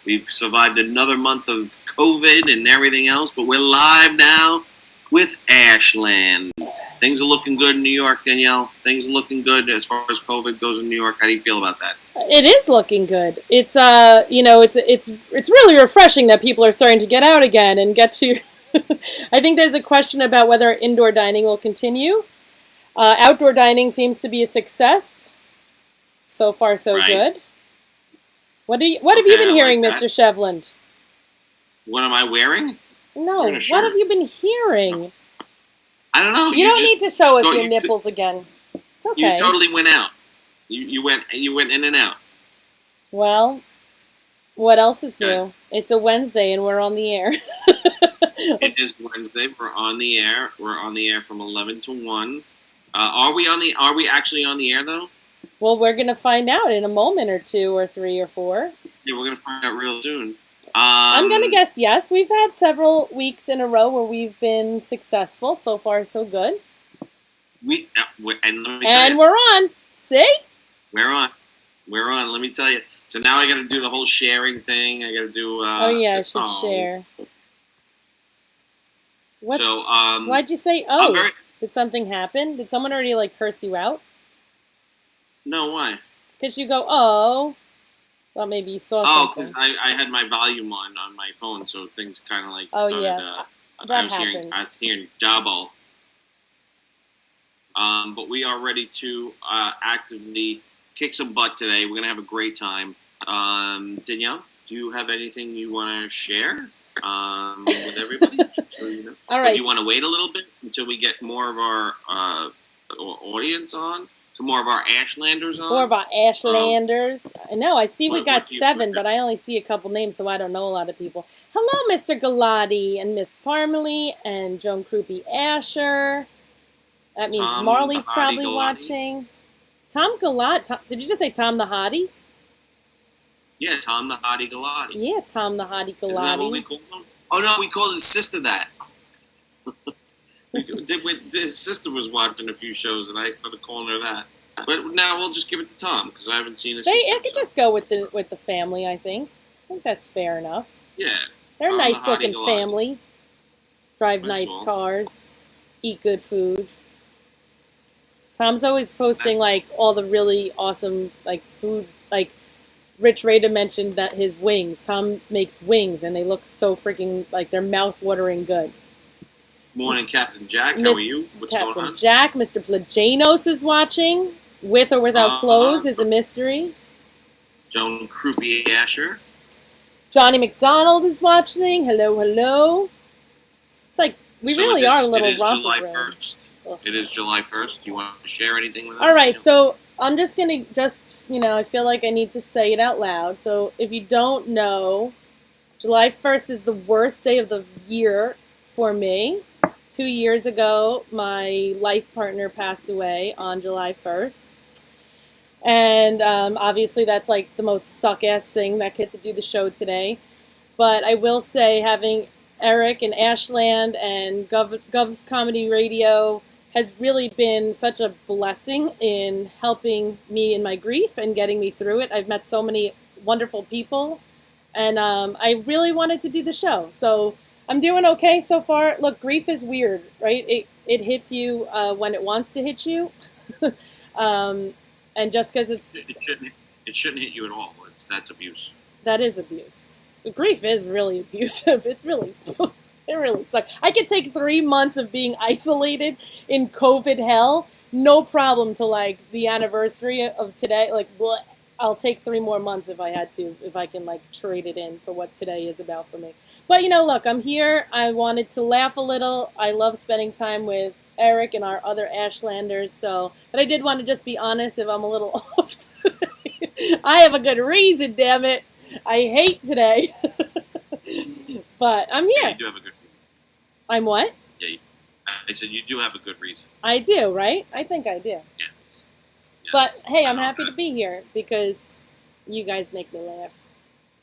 We've survived another month of COVID and everything else, but we're live now with Ashland. Things are looking good in New York, Danielle. Things are looking good as far as COVID goes in New York. How do you feel about that? It is looking good. It's it's really refreshing that people are starting to get out again and get to. I think there's a question about whether indoor dining will continue. Outdoor dining seems to be a success. So far, so Right. good. What have you been I hearing, like Mr. Shevland? What am I wearing? No, Wearing a what shirt. have you been hearing? I don't know. You don't just need to show us go- your you- nipples again. It's You okay. totally went out. You went in and out. Well, what else is Good. new? It's a Wednesday and we're on the air. It is Wednesday. We're on the air. We're on the air from 11 to 1. Are we actually on the air though? Well, we're going to find out in a moment or two or three or four. Yeah, we're gonna find out real soon. I'm going to guess yes. We've had several weeks in a row where we've been successful. So far, so good. And let me tell And you, we're on. See? we're on. We're on. Let me tell you. So now I got to do the whole sharing thing. I got to do. Oh, yeah, I this- should share. What? So Why'd you say, I'm oh? very, Did something happen? Did someone already, like, curse you out? no, why? Because you go, oh. Thought maybe you saw Oh, something. because I had my volume on my phone, so things kind of like Oh, started. yeah. I That was hearing Jabbo. But we are ready to actively kick some butt today. We're gonna have a great time. Danielle, do you have anything you want to share with everybody? So you know. All Or right. do you want to wait a little bit until we get more of our audience on? To more of our Ashlanders on? More of our Ashlanders. I know, I see we what got do you 7, prefer? but I only see a couple names, so I don't know a lot of people. Hello, Mr. Galati and Miss Parmalee and Joan Krupe Asher. That means Tom Marley's the Hottie probably Galati? watching. Tom Galati. Did you just say Tom the Hottie? Yeah, Tom the Hottie Galati. Yeah, Tom the Hottie Is that what we Galati. called him? Oh no, we called his sister that. His sister was watching a few shows, and I started calling her that. But now we'll just give it to Tom because I haven't seen his sister. I could just go with the family, I think. I think that's fair enough. Yeah. They're a Tom the nice looking Hottie Galati. family. Drive That's nice cool. cars. Eat good food. Tom's always posting like all the really awesome like food. Like Rich Rada mentioned that his wings. Tom makes wings and they look so freaking like they're mouth-watering good. Morning, Captain Jack. How Miss are you? What's going Captain on? Jack, Mr. Plajanos is watching. With or without clothes is a mystery. Joan Krupe Asher. Johnny McDonald is watching. Hello, hello. It's like we So really it are is- a little It is romper July room. 1st. Ugh. It is July 1st. Do you want to share anything with us? All right, so I'm just going to I feel like I need to say it out loud. So if you don't know, July 1st is the worst day of the year for me. 2 years ago, my life partner passed away on July 1st. And obviously that's like the most suck-ass thing that get to do the show today. But I will say having Eric and Ashland and Gov's Comedy Radio has really been such a blessing in helping me in my grief and getting me through it. I've met so many wonderful people, and I really wanted to do the show. So I'm doing okay so far. Look, grief is weird, right? It hits you when it wants to hit you. And just because It shouldn't hit you at all. That's abuse. that is abuse. Grief is really abusive. It really sucks. I could take 3 months of being isolated in COVID hell, no problem to like the anniversary of today. Like, well, I'll take 3 more months if I had to, if I can like trade it in for what today is about for me. But look, I'm here. I wanted to laugh a little. I love spending time with Eric and our other Ashlanders. But I did want to just be honest if I'm a little off today. I have a good reason, damn it. I hate today. But I'm Yeah, here. you do have a good reason. I'm what? Yeah, I said you do have a good reason. I do, right? I think I do. Yes. But hey, I'm I know happy that. to be here because you guys make me laugh.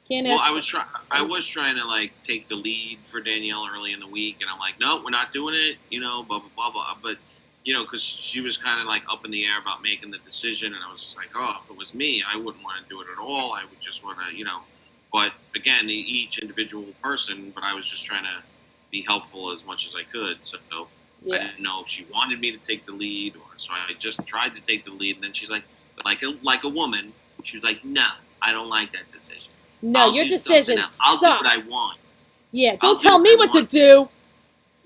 Can't Well, ask. I was trying to like take the lead for Danielle early in the week, and I'm like, no, we're not doing it. Blah blah blah blah. But because she was kind of like up in the air about making the decision, and I was just like, oh, if it was me, I wouldn't want to do it at all. I would just want to, But again, each individual person. But I was just trying to be helpful as much as I could. So I Yeah. didn't know if she wanted me to take the lead, or so I just tried to take the lead. And then she's like a woman. She was like, "No, I don't like that decision. No, I'll your do something decision else. I'll do what I sucks. want. Yeah, I'll don't do tell what me I what to want. do.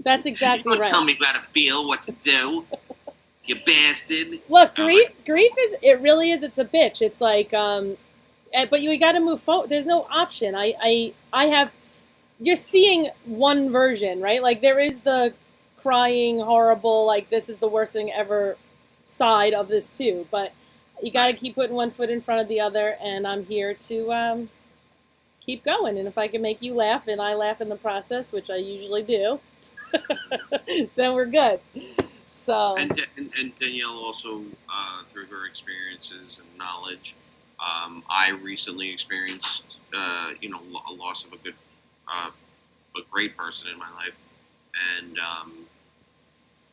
That's exactly Don't right. tell me how to feel, what to do, you bastard." Look, I was grief is, it really is, it's a bitch. It's like, but you got to move forward. There's no option. I have, you're seeing one version, right? Like there is the crying, horrible, like this is the worst thing ever side of this too. But you got to keep putting one foot in front of the other, and I'm here to keep going. And if I can make you laugh, and I laugh in the process, which I usually do, then we're good. So. And Danielle also, through her experiences and knowledge, I recently experienced, a loss of a great person in my life,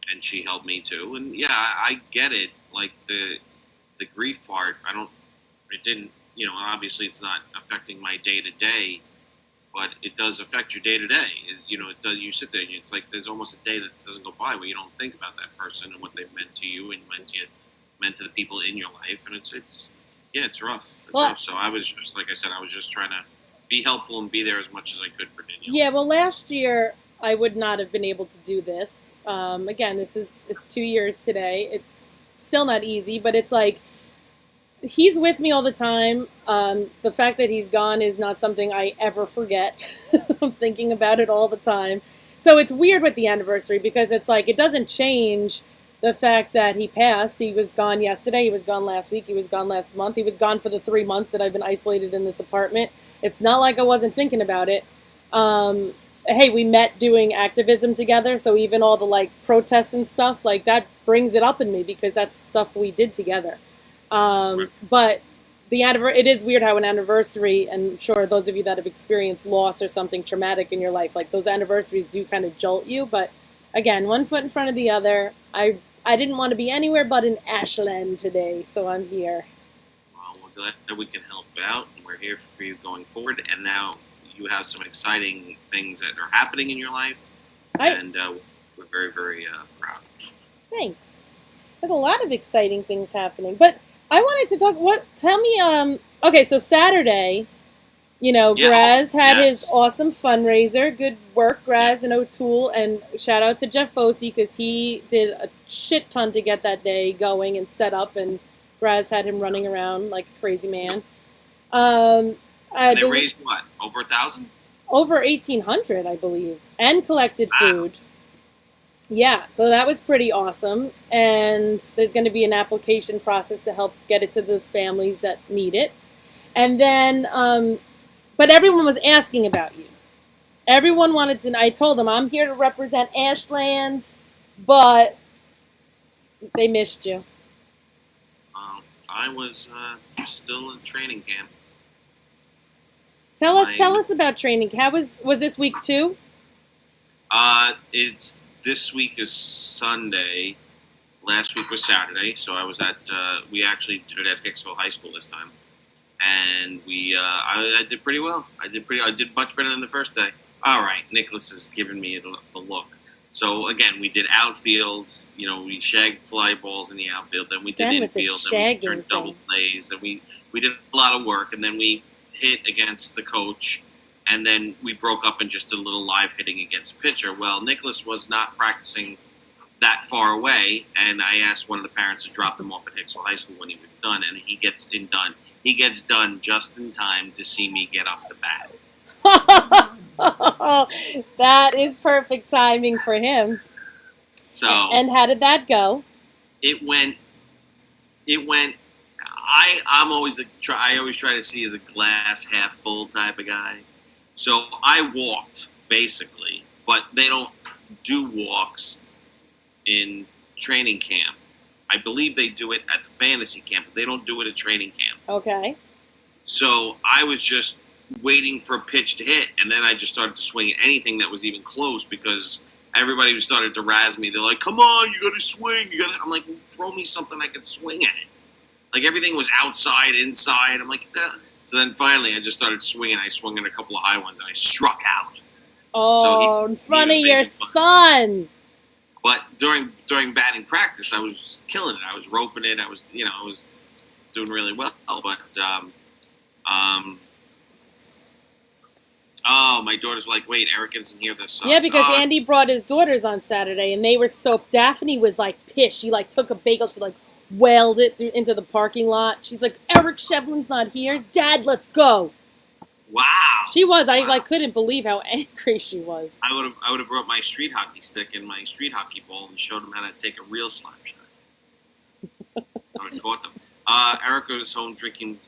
and she helped me too. And yeah, I get it. Like the grief part, it didn't, obviously it's not affecting my day to day, but it does affect your day to day. It does. You sit there and it's like there's almost a day that doesn't go by where you don't think about that person and what they've meant to you and meant to the people in your life. And it's rough. It's rough. So I was just, like I said, I was just trying to be helpful and be there as much as I could for Danielle. Yeah, well, last year I would not have been able to do this. Again, it's 2 years today. It's still not easy, but it's like he's with me all the time. The fact that he's gone is not something I ever forget. I'm thinking about it all the time. So it's weird with the anniversary because it's like it doesn't change the fact that he passed. He was gone yesterday. He was gone last week. He was gone last month. He was gone for the 3 months that I've been isolated in this apartment. It's not like I wasn't thinking about it. Hey, we met doing activism together, so even all the like protests and stuff, like that brings it up in me because that's stuff we did together. But it is weird how an anniversary, and I'm sure those of you that have experienced loss or something traumatic in your life, like those anniversaries do kind of jolt you. But again, one foot in front of the other. I didn't want to be anywhere but in Ashland today, so I'm here. Well, we're glad that we can help out, and we're here for you going forward. And now you have some exciting things that are happening in your life, and we're very, very proud. Thanks. There's a lot of exciting things happening, but I wanted to talk. Tell me. Okay, so Saturday, Graz had his awesome fundraiser. Good work, Graz and O'Toole, and shout out to Jeff Bosey because he did a shit ton to get that day going and set up, and Graz had him running around like a crazy man. They raised what? Over 1,000? Over 1,800, I believe, and collected food. Yeah, so that was pretty awesome. And there's going to be an application process to help get it to the families that need it. And then, but everyone was asking about you. Everyone wanted to know. I told them, I'm here to represent Ashland, but they missed you. I was still in training camp. Tell us about training. How was this week 2? This week is Sunday. Last week was Saturday, so I was at. We actually did it at Hicksville High School this time, and I did pretty well. I did much better than the first day. All right, Nicholas is giving me the look. So again, we did outfield. We shagged fly balls in the outfield. Then we did infield. Then we turned double plays. And we did a lot of work, and then we hit against the coach. And then we broke up and just did a little live hitting against a pitcher. Well, Nicholas was not practicing that far away, and I asked one of the parents to drop him off at Hicksville High School when he was done, and he gets done. He gets done just in time to see me get up the bat. That is perfect timing for him. So, and how did that go? It went. I always try to see as a glass half full type of guy. So I walked, basically, but they don't do walks in training camp. I believe they do it at the fantasy camp, but they don't do it at training camp. Okay. So I was just waiting for a pitch to hit, and then I just started to swing at anything that was even close because everybody started to razz me. They're like, come on, you got to swing. I'm like, throw me something I can swing at. Like, everything was outside, inside. I'm like, So then finally, I just started swinging. I swung in a couple of high ones, and I struck out. Oh, in front of he your was making fun. son. But during batting practice, I was killing it. I was roping it. I was doing really well. But oh, my daughter's like, wait, Eric isn't here. This sucks. Yeah, because Andy brought his daughters on Saturday, and they were so. Daphne was like pissed. She like took a bagel. She like wailed it into the parking lot. She's like, Eric Shevlin's not here. Dad, let's go. Wow. She was. I Wow. like couldn't believe how angry she was. I would have brought my street hockey stick and my street hockey ball and showed them how to take a real slap shot. I would have caught them. Erica was home drinking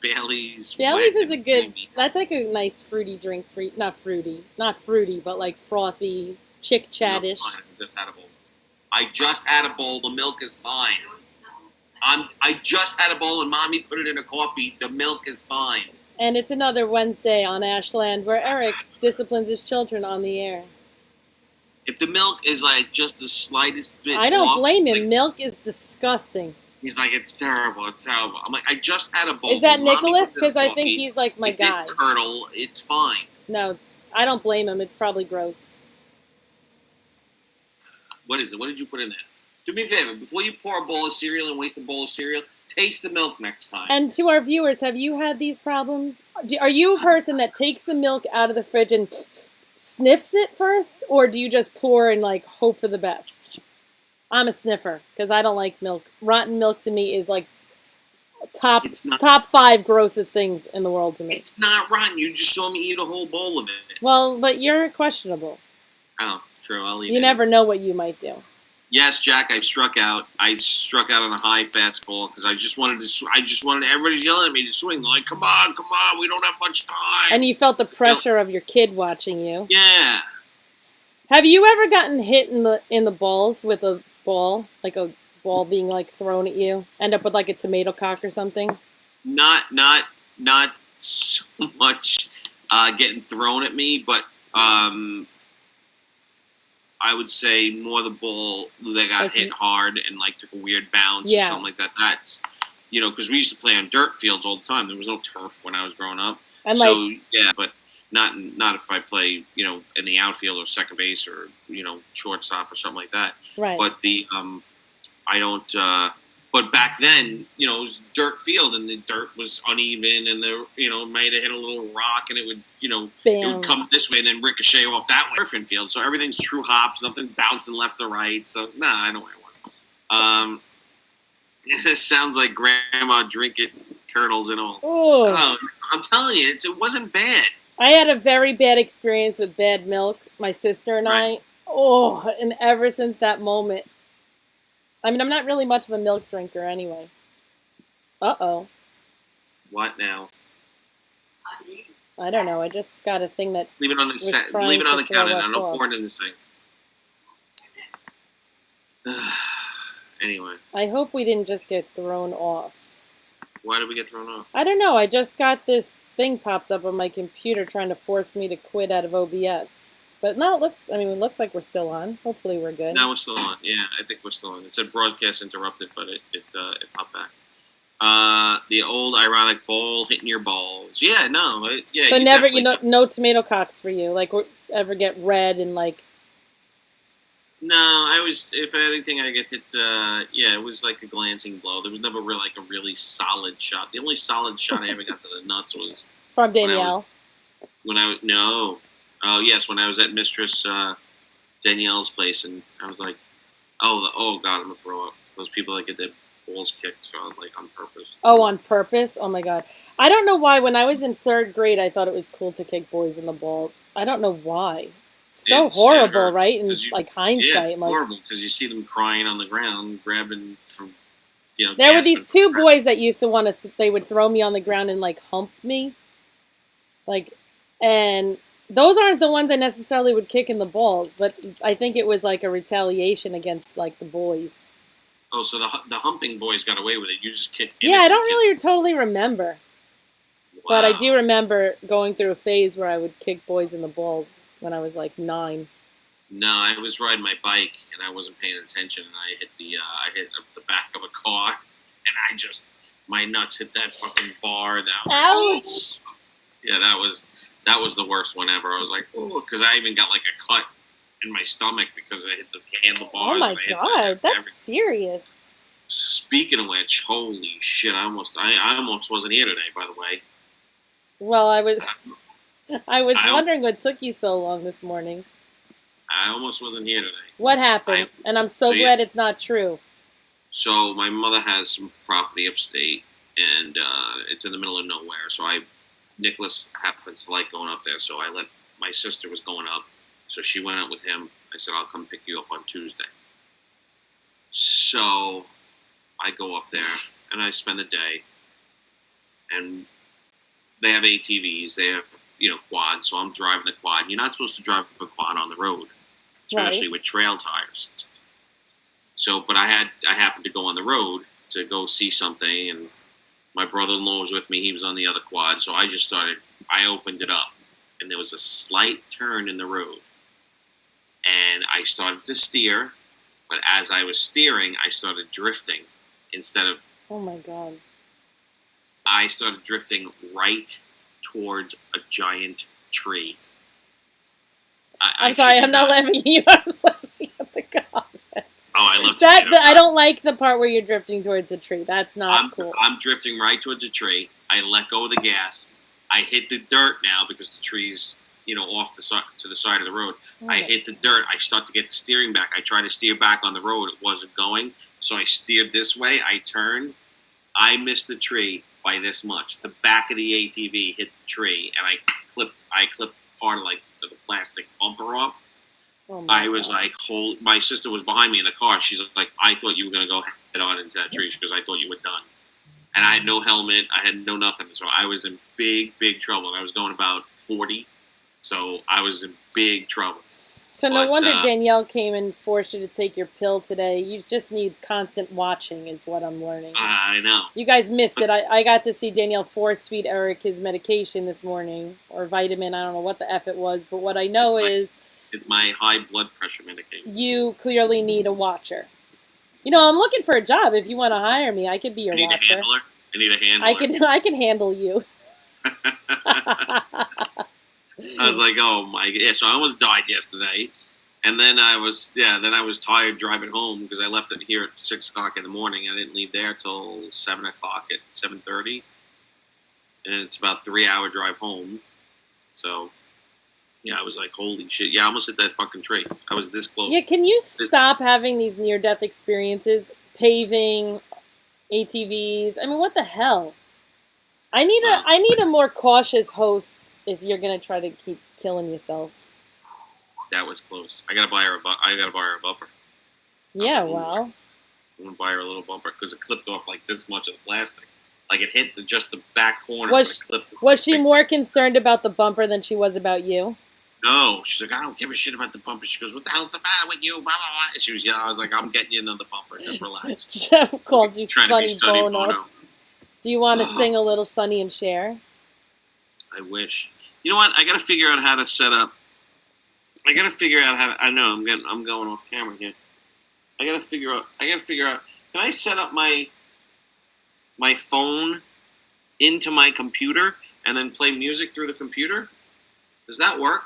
Bailey's. Bailey's wet is a and good. creamy. That's like a nice fruity drink. Not fruity, but like frothy, chick chattish. No, fine. I just had a bowl. I just had a bowl. The milk is fine. I just had a bowl and Mommy put it in a coffee. The milk is fine. And it's another Wednesday on Ashland where Eric disciplines his children on the air. If the milk is like just the slightest bit I don't off, blame him. like, Milk is disgusting. he's like, it's terrible. It's terrible. I'm like, I just had a bowl. Is that Mommy Nicholas? put it in Because I coffee. think he's like my It guy. did curdle. It's fine. No, I don't blame him. It's probably gross. What is it? What did you put in there? Do me a favor. Before you pour a bowl of cereal and waste a bowl of cereal, taste the milk next time. And to our viewers, have you had these problems? Are you a person that takes the milk out of the fridge and sniffs it first? Or do you just pour and like hope for the best? I'm a sniffer because I don't like milk. Rotten milk to me is like top 5 grossest things in the world to me. It's not rotten. You just saw me eat a whole bowl of it. Well, but you're questionable. Oh, true. I'll eat it. You never know what you might do. Yes, Jack, I struck out. I struck out on a high fastball because I just wanted to. Everybody's yelling at me to swing. They're like, come on, we don't have much time. And you felt the pressure of your kid watching you. Yeah. Have you ever gotten hit in the balls with a ball, like a ball being like thrown at you? End up with like a tomato cock or something? Not so much getting thrown at me, but I would say more the ball that got hit hard and like took a weird bounce or something like that. That's, because we used to play on dirt fields all the time. There was no turf when I was growing up. And so, yeah, but not if I play, in the outfield or second base or, shortstop or something like that. Right. But I don't, but back then, it was dirt field and the dirt was uneven and might have hit a little rock and it would, it would come this way and then ricochet off that way. Turf field, so everything's true hops, nothing bouncing left or right. So, I don't want one. This sounds like grandma drinking curdles and all. Oh, I'm telling you, it wasn't bad. I had a very bad experience with bad milk, my sister and I. Oh, and ever since that moment, I mean, I'm not really much of a milk drinker anyway. Uh-oh. What now? I don't know. I just got a thing that leave it on the counter. Now. Don't pour it in the sink. Anyway. I hope we didn't just get thrown off. Why did we get thrown off? I don't know. I just got this thing popped up on my computer trying to force me to quit out of OBS. But no, it looks like we're still on. Hopefully we're good. No, we're still on. Yeah, I think we're still on. It said broadcast interrupted, but it popped back. The old ironic ball hitting your balls. Yeah, no. Yeah. So never, no tomato cocks for you. Like, ever get red and like. No, if anything, I get hit. It was like a glancing blow. There was never really like a really solid shot. The only solid shot I ever got to the nuts was from Danielle. When I was at Mistress Danielle's place, and I was like, oh God, I'm gonna throw up. Those people that get their balls kicked on purpose. Oh, on purpose? Oh my God. I don't know why. When I was in 3rd grade, I thought it was cool to kick boys in the balls. I don't know why. It's horrible, right? And hindsight. Yeah, it's horrible because you see them crying on the ground, grabbing from, There were these 2 boys that used to they would throw me on the ground and hump me. And those aren't the ones I necessarily would kick in the balls, but I think it was a retaliation against the boys. Oh, so the humping boys got away with it. You just kicked. Yeah, I don't really totally remember. Wow. But I do remember going through a phase where I would kick boys in the balls when I was 9. No, I was riding my bike and I wasn't paying attention, and I hit the back of a car, and I just my nuts hit that fucking bar. Ouch! Yeah, that was the worst one ever. I was like, oh, because I even got like a cut in my stomach because I hit the handlebars. Oh my god, that's serious. Speaking of which, holy shit! I almost wasn't here today. By the way. Well, I was wondering what took you so long this morning. I almost wasn't here today. What happened? And I'm so glad it's not true. So my mother has some property upstate, and it's in the middle of nowhere. So Nicholas happens to like going up there. So my sister was going up, so she went out with him. I said, I'll come pick you up on Tuesday. So I go up there, and I spend the day, and they have ATVs. They have, quads. So I'm driving the quad. You're not supposed to drive a quad on the road, especially with trail tires. So, but I happened to go on the road to go see something, and my brother-in-law was with me. He was on the other quad. So I opened it up, and there was a slight turn in the road, and I started to steer. But as I was steering, I started drifting instead of. Oh my god. I started drifting right towards a giant tree. I'm sorry, I'm not laughing at you. I was laughing at the comments. Oh, I love that. I don't like the part where you're drifting towards a tree. That's not cool. I'm drifting right towards a tree. I let go of the gas. I hit the dirt now because the tree's, off to the side of the road. I hit the dirt. I start to get the steering back. I try to steer back on the road. It wasn't going. So I steered this way. I turned. I missed the tree by this much. The back of the ATV hit the tree, and I clipped part of the plastic bumper off. Oh I was like, my sister was behind me in the car. She's like, I thought you were going to go head on into that tree because I thought you were done. And I had no helmet. I had no nothing. So I was in big, big trouble. And I was going about 40. So I was in big trouble. So no wonder Danielle came and forced you to take your pill today. You just need constant watching is what I'm learning. I know. You guys missed it. I got to see Danielle force feed Eric his medication this morning. Or vitamin. I don't know what the F it was. But what I know is... It's my high blood pressure medication. You clearly need a watcher. I'm looking for a job. If you want to hire me, I could be your watcher. I need a handler. I can handle you. I was like, oh my god! Yeah, so I almost died yesterday, and then I was tired driving home because I left it here at 6 o'clock in the morning. I didn't leave there till 7 o'clock at 7:30, and it's about a 3-hour drive home. So. Yeah, I was like, holy shit. Yeah, I almost hit that fucking tree. I was this close. Yeah, can you stop having these near-death experiences? Paving, ATVs. I mean, what the hell? I need a more cautious host if you're going to try to keep killing yourself. That was close. I got to buy her a bumper. Yeah, well. I'm going to buy her a little bumper because it clipped off like this much of the plastic. Like it hit just the back corner. Was she more concerned about the bumper than she was about you? No, she's like, I don't give a shit about the bumper. She goes, what the hell's the matter with you? Blah, blah, blah. She was yelling. I was like, I'm getting you another bumper. Just relax. Jeff called you Sonny Bono. Bono. Do you want to sing a little Sonny and Cher? I wish. You know what? I got to figure out how to set up. I got to figure out how to. I know I'm going off camera here. I got to figure out. Can I set up my phone into my computer and then play music through the computer? Does that work?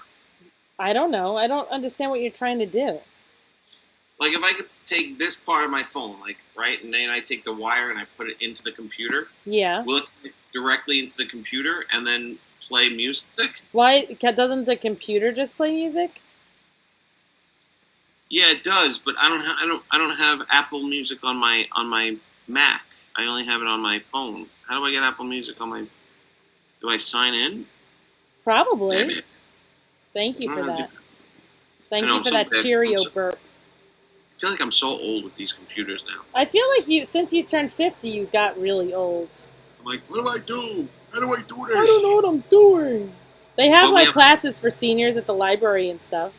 I don't know. I don't understand what you're trying to do. Like if I could take this part of my phone, right, and then I take the wire and I put it into the computer. Yeah. Will it directly into the computer and then play music? Why doesn't the computer just play music? Yeah, it does, but I don't have Apple Music on my Mac. I only have it on my phone. How do I get Apple Music on my? Do I sign in? Probably. Thank you for that. Thank you for that Cheerio burp. I feel like I'm so old with these computers now. I feel like since you turned 50, you got really old. I'm like, what do I do? How do I do this? I don't know what I'm doing. They have classes for seniors at the library and stuff.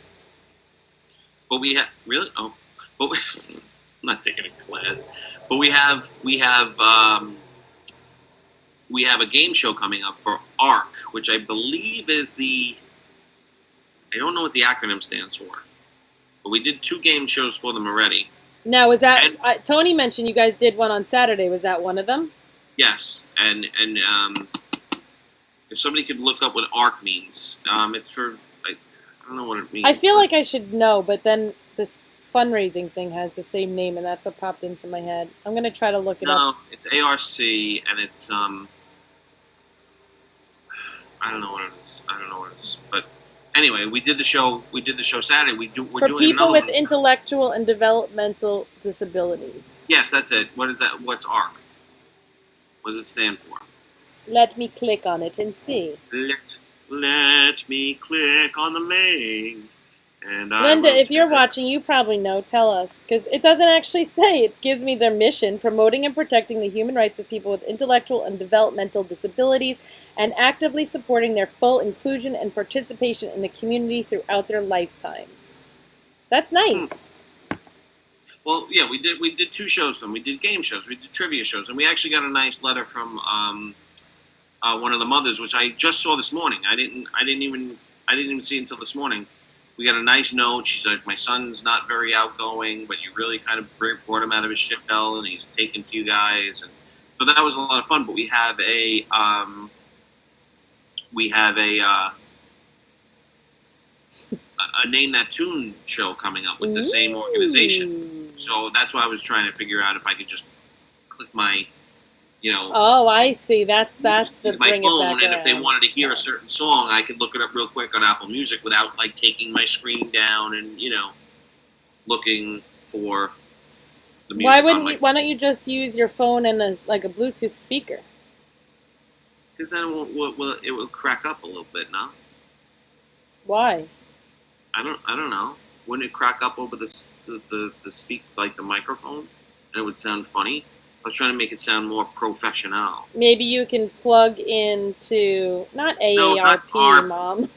But we have really I'm not taking a class. But we have a game show coming up for ARC, which I believe is I don't know what the acronym stands for, but we did 2 game shows for them already. Now, was that Tony mentioned you guys did one on Saturday? Was that one of them? Yes, and if somebody could look up what ARC means, it's for I don't know what it means. I feel like I should know, but then this fundraising thing has the same name, and that's what popped into my head. I'm gonna try to look it up. No, it's ARC, and it's I don't know what it is. But anyway, we did the show. We did the show Saturday. We're For doing people another with one. intellectual and developmental disabilities. Yes, that's it. What is that? What's ARC? What does it stand for? Let me click on it and see. Let me click on the link. And Linda, if you're watching, you probably know. Tell us. Because it doesn't actually say. It gives me their mission, promoting and protecting the human rights of people with intellectual and developmental disabilities and actively supporting their full inclusion and participation in the community throughout their lifetimes. That's nice. Well, yeah, we did 2 shows for them. We did game shows, we did trivia shows, and we actually got a nice letter from one of the mothers, which I just saw this morning. I didn't even see it until this morning. We got a nice note. She's like, my son's not very outgoing, but you really kind of brought him out of his shell, and he's taken to you guys, and so that was a lot of fun. But we have a Name That Tune show coming up with the same organization. So that's why I was trying to figure out if I could just click my, Oh, I see. That's the my bring phone, it back and if they around. wanted to hear a certain song, I could look it up real quick on Apple Music without like taking my screen down and looking for the music. Why don't you just use your phone and a Bluetooth speaker? Because then it will crack up a little bit, no? Why? I don't know. Wouldn't it crack up over the speak like the microphone, and it would sound funny? I was trying to make it sound more professional. Maybe you can plug into not AARP, ARP. Mom.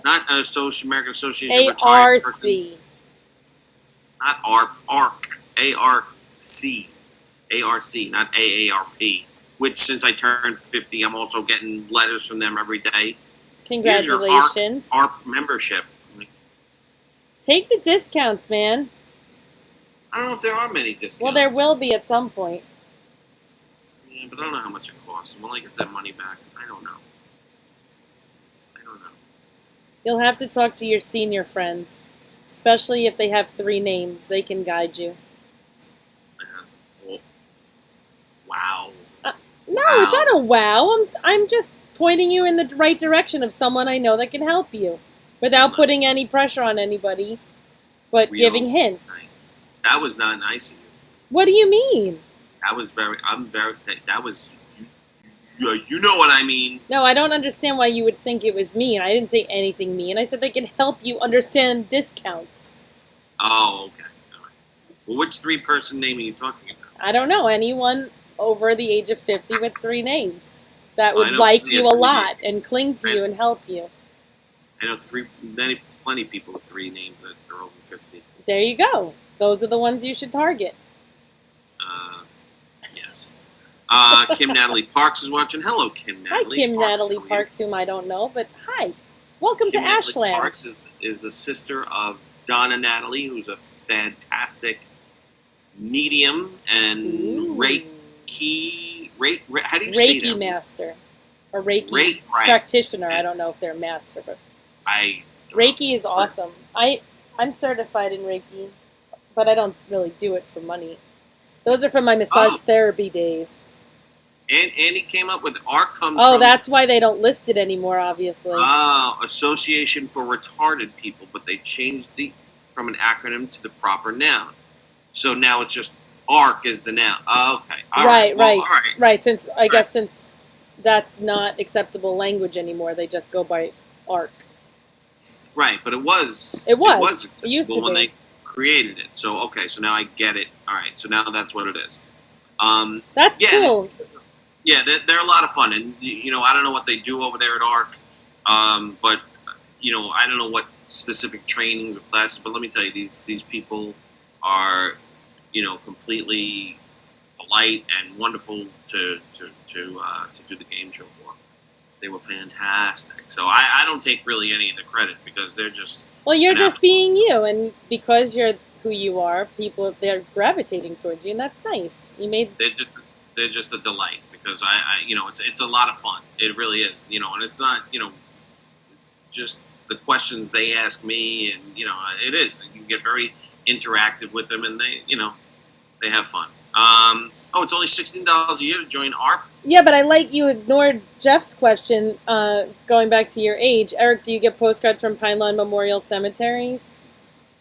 Not American Association of Retired Persons. ARC. Not ARP. ARC. ARC. ARC. Not AARP. Which, since I turned 50, I'm also getting letters from them every day. Congratulations. ARP membership. Take the discounts, man. I don't know if there are many discounts. Well, there will be at some point. Yeah, but I don't know how much it costs. Will I get that money back? I don't know. You'll have to talk to your senior friends, especially if they have 3 names. They can guide you. Wow. No, it's not a wow. I'm just pointing you in the right direction of someone I know that can help you without putting any pressure on anybody, but giving hints. Nice. That was not nice of you. What do you mean? That was that was, you know what I mean. No, I don't understand why you would think it was mean. I didn't say anything mean. I said they can help you understand discounts. Oh, okay. All right. Well, which 3-person name are you talking about? I don't know. Anyone over the age of 50 with 3 names that would like you a lot and cling to you and help you. I know plenty of people with 3 names that are over 50. There you go. Those are the ones you should target. Yes. Kim Natalie Parks is watching. Hello, Kim Natalie. Hi, Kim Natalie Parks, whom I don't know, but hi. Welcome to Ashland. Kim Parks is the sister of Donna Natalie, who's a fantastic medium and Reiki. How do you say that? Reiki master. Or Reiki practitioner. I don't know if they're master, but Reiki is awesome. I'm certified in Reiki, but I don't really do it for money. Those are from my massage therapy days. And he came up with ARC comes from... Oh, that's why they don't list it anymore, obviously. Association for Retarded People, but they changed from an acronym to the proper noun. So now it's just ARC is the noun. Okay. Right. Since that's not acceptable language anymore, they just go by ARC. Right, but it was acceptable used to when be. they created it. So so now I get it. All right, so now that's what it is. That's cool. Yeah, they're a lot of fun, and I don't know what they do over there at ARC, but I don't know what specific trainings or classes. But let me tell you, these people are completely polite and wonderful to do the game show for. They were fantastic. So I don't take really any of the credit because they're just... Well, you're just being you, and because you're who you are, they're gravitating towards you, and that's nice. They're just a delight because it's a lot of fun. It really is, and it's not, just the questions they ask me, and it is. You get very interactive with them, and they have fun. It's only $16 a year to join ARP. Yeah, but I like you ignored Jeff's question. Going back to your age, Eric, do you get postcards from Pine Lawn Memorial Cemeteries?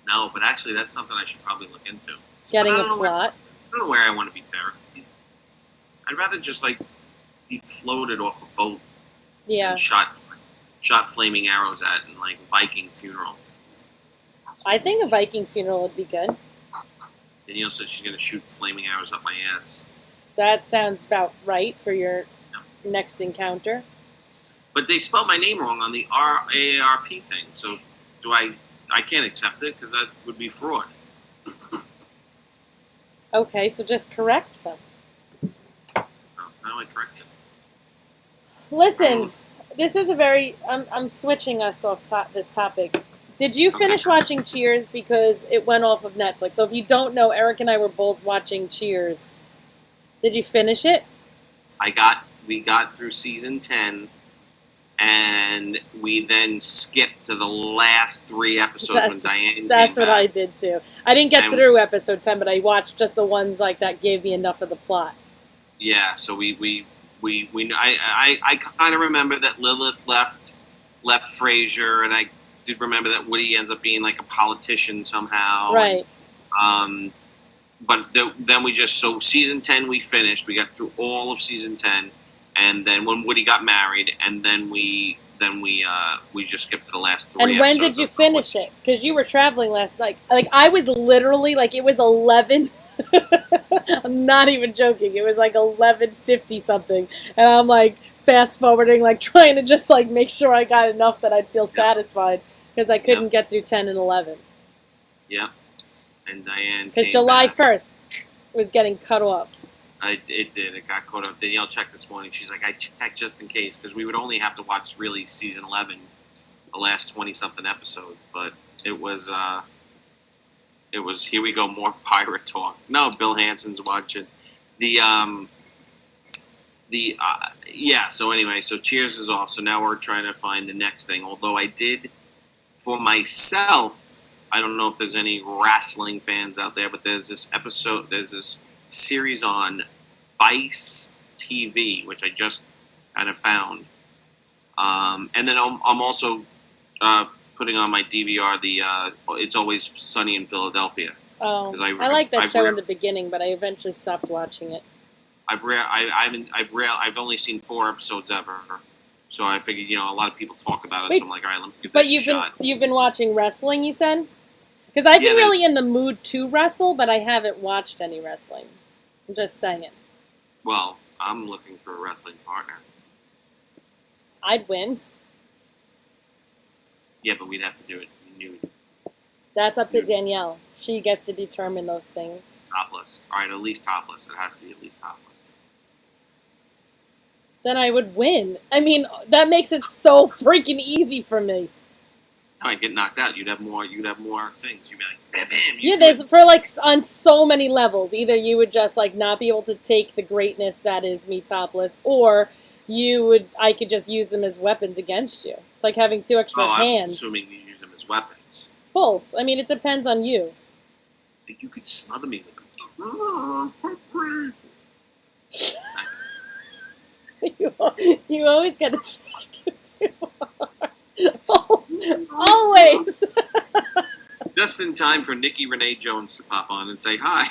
No, but actually, that's something I should probably look into. Getting a plot. I don't know where I want to be buried. I'd rather just be floated off a boat. Yeah. And shot flaming arrows at in Viking funeral. I think a Viking funeral would be good. Danielle says she's going to shoot flaming arrows up my ass. That sounds about right for your next encounter. But they spelled my name wrong on the RAARP thing, so I can't accept it because that would be fraud. Okay, so just correct them. How do I correct it? Listen, this is a very... I'm switching us off this topic. Did you finish watching Cheers? Because it went off of Netflix. So if you don't know, Eric and I were both watching Cheers. Did you finish it? We got through season 10, and we then skipped to the last 3 episodes when Diane That's came what back. I did too. I didn't get through episode 10, but I watched just the ones that gave me enough of the plot. Yeah, so I kind of remember that Lilith left Frasier, and I did remember that Woody ends up being a politician somehow. Right. But then so season 10 we finished. We got through all of season 10, and then when Woody got married, and then we just skipped to the last 3 episodes. And when episodes did you finish it? Because you were traveling last night. I was literally, it was 11. I'm not even joking. It was 11:50 something. And I'm fast forwarding, trying to just make sure I got enough that I'd feel satisfied. Because I couldn't get through 10 and 11. Yeah. And Diane because July 1st was getting cut off. It did. It got caught up. Danielle checked this morning. She's like, I checked just in case, because we would only have to watch really season 11, the last 20-something episodes. But it was here we go, more pirate talk. No, Bill Hansen's watching. So anyway, so Cheers is off. So now we're trying to find the next thing. Although I did, for myself, I don't know if there's any wrestling fans out there, but there's this series on Vice TV, which I just kind of found. And then I'm also putting on my DVR the It's Always Sunny in Philadelphia. Oh, I like that show in the beginning, but I eventually stopped watching it. I've only seen 4 episodes ever, so I figured a lot of people talk about it. Wait, so I'm like, all right, let me give this a shot. You've been watching wrestling, you said? Because I've been really in the mood to wrestle, but I haven't watched any wrestling. I'm just saying. Well, I'm looking for a wrestling partner. I'd win. Yeah, but we'd have to do it nude. That's up to Danielle. She gets to determine those things. Topless. All right, at least topless. It has to be at least topless. Then I would win. I mean, that makes it so freaking easy for me. I get knocked out. You'd have more things. You'd be like, bam, bam. Yeah, there's on so many levels. Either you would just not be able to take the greatness that is me topless, or I could just use them as weapons against you. It's like having 2 extra hands. I was assuming you use them as weapons. Both. I mean, it depends on you. You could smother me with them. You always get to take it too hard. Always. Just in time for Nikki Renee Jones to pop on and say hi.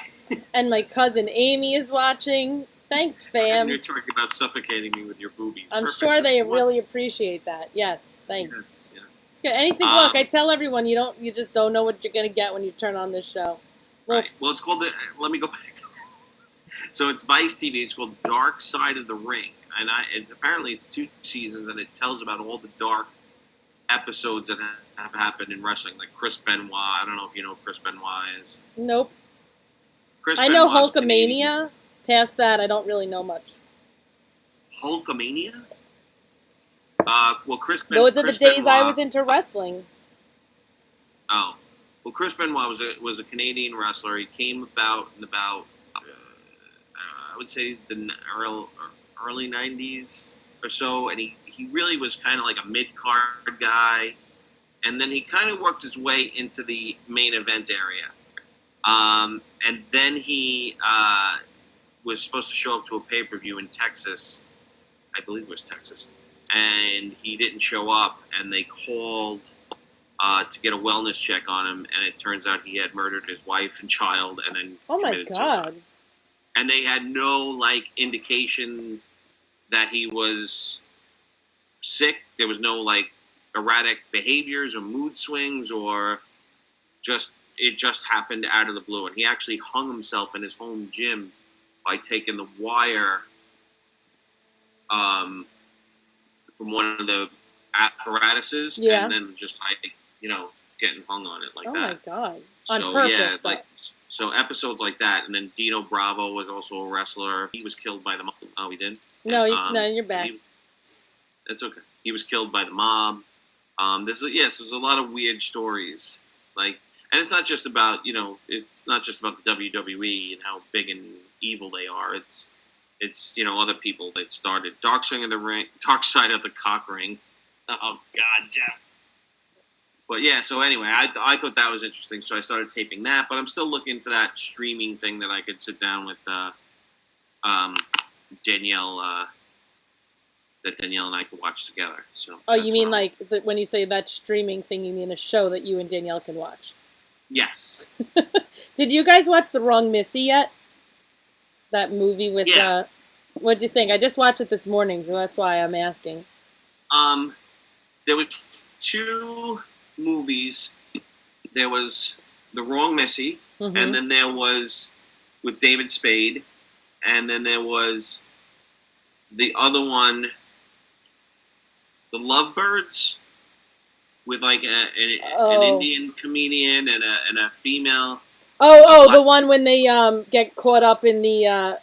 And my cousin Amy is watching. Thanks, fam. And you're talking about suffocating me with your boobies. I'm Perfect. sure they really appreciate that. Yes, thanks. Yes, yeah. It's good. Anything. Look, I tell everyone you just don't know what you're gonna get when you turn on this show. Right. Well, it's called let me go back to that. So it's Vice TV. It's called Dark Side of the Ring, and apparently it's 2 seasons, and it tells about all the dark episodes that have happened in wrestling, like Chris Benoit. I don't know if you know who Chris Benoit is. Nope. Chris I know Benoit's Hulkamania. Past that, I don't really know much. Hulkamania? Well, Chris Those are the days I was into wrestling. Oh. Well, Chris Benoit was a Canadian wrestler. He came about in I would say the early 90s or so, and he really was kind of like a mid-card guy, and then he kind of worked his way into the main event area. And then he was supposed to show up to a pay-per-view in Texas. I believe it was Texas. And he didn't show up, and they called to get a wellness check on him, and it turns out he had murdered his wife and child and then committed suicide. And they had no, like, indication that he was sick. There was no, like, erratic behaviors or mood swings or it just happened out of the blue. And he actually hung himself in his home gym by taking the wire from one of the apparatuses and then just, like, getting hung on it like that. Oh, my God. On purpose, so episodes like that. And then Dino Bravo was also a wrestler. He was killed by the mob. Oh, he did? No, you're back. That's okay. He was killed by the mob. There's a lot of weird stories. Like, and it's not just about, it's not just about the WWE and how big and evil they are. It's other people that started Dark Side of the Cock Ring. Oh God, Jeff. But yeah, so anyway, I thought that was interesting, so I started taping that. But I'm still looking for that streaming thing that I could sit down with Danielle. That Danielle and I could watch together. So. Oh, you mean like when you say that streaming thing, you mean a show that you and Danielle can watch? Yes. Did you guys watch The Wrong Missy yet? That movie with what'd you think? I just watched it this morning, so that's why I'm asking. There were two movies. There was The Wrong Missy, and then there was with David Spade, and then there was the other one, The Lovebirds, with like an Indian comedian and a female. The one when they get caught up in the.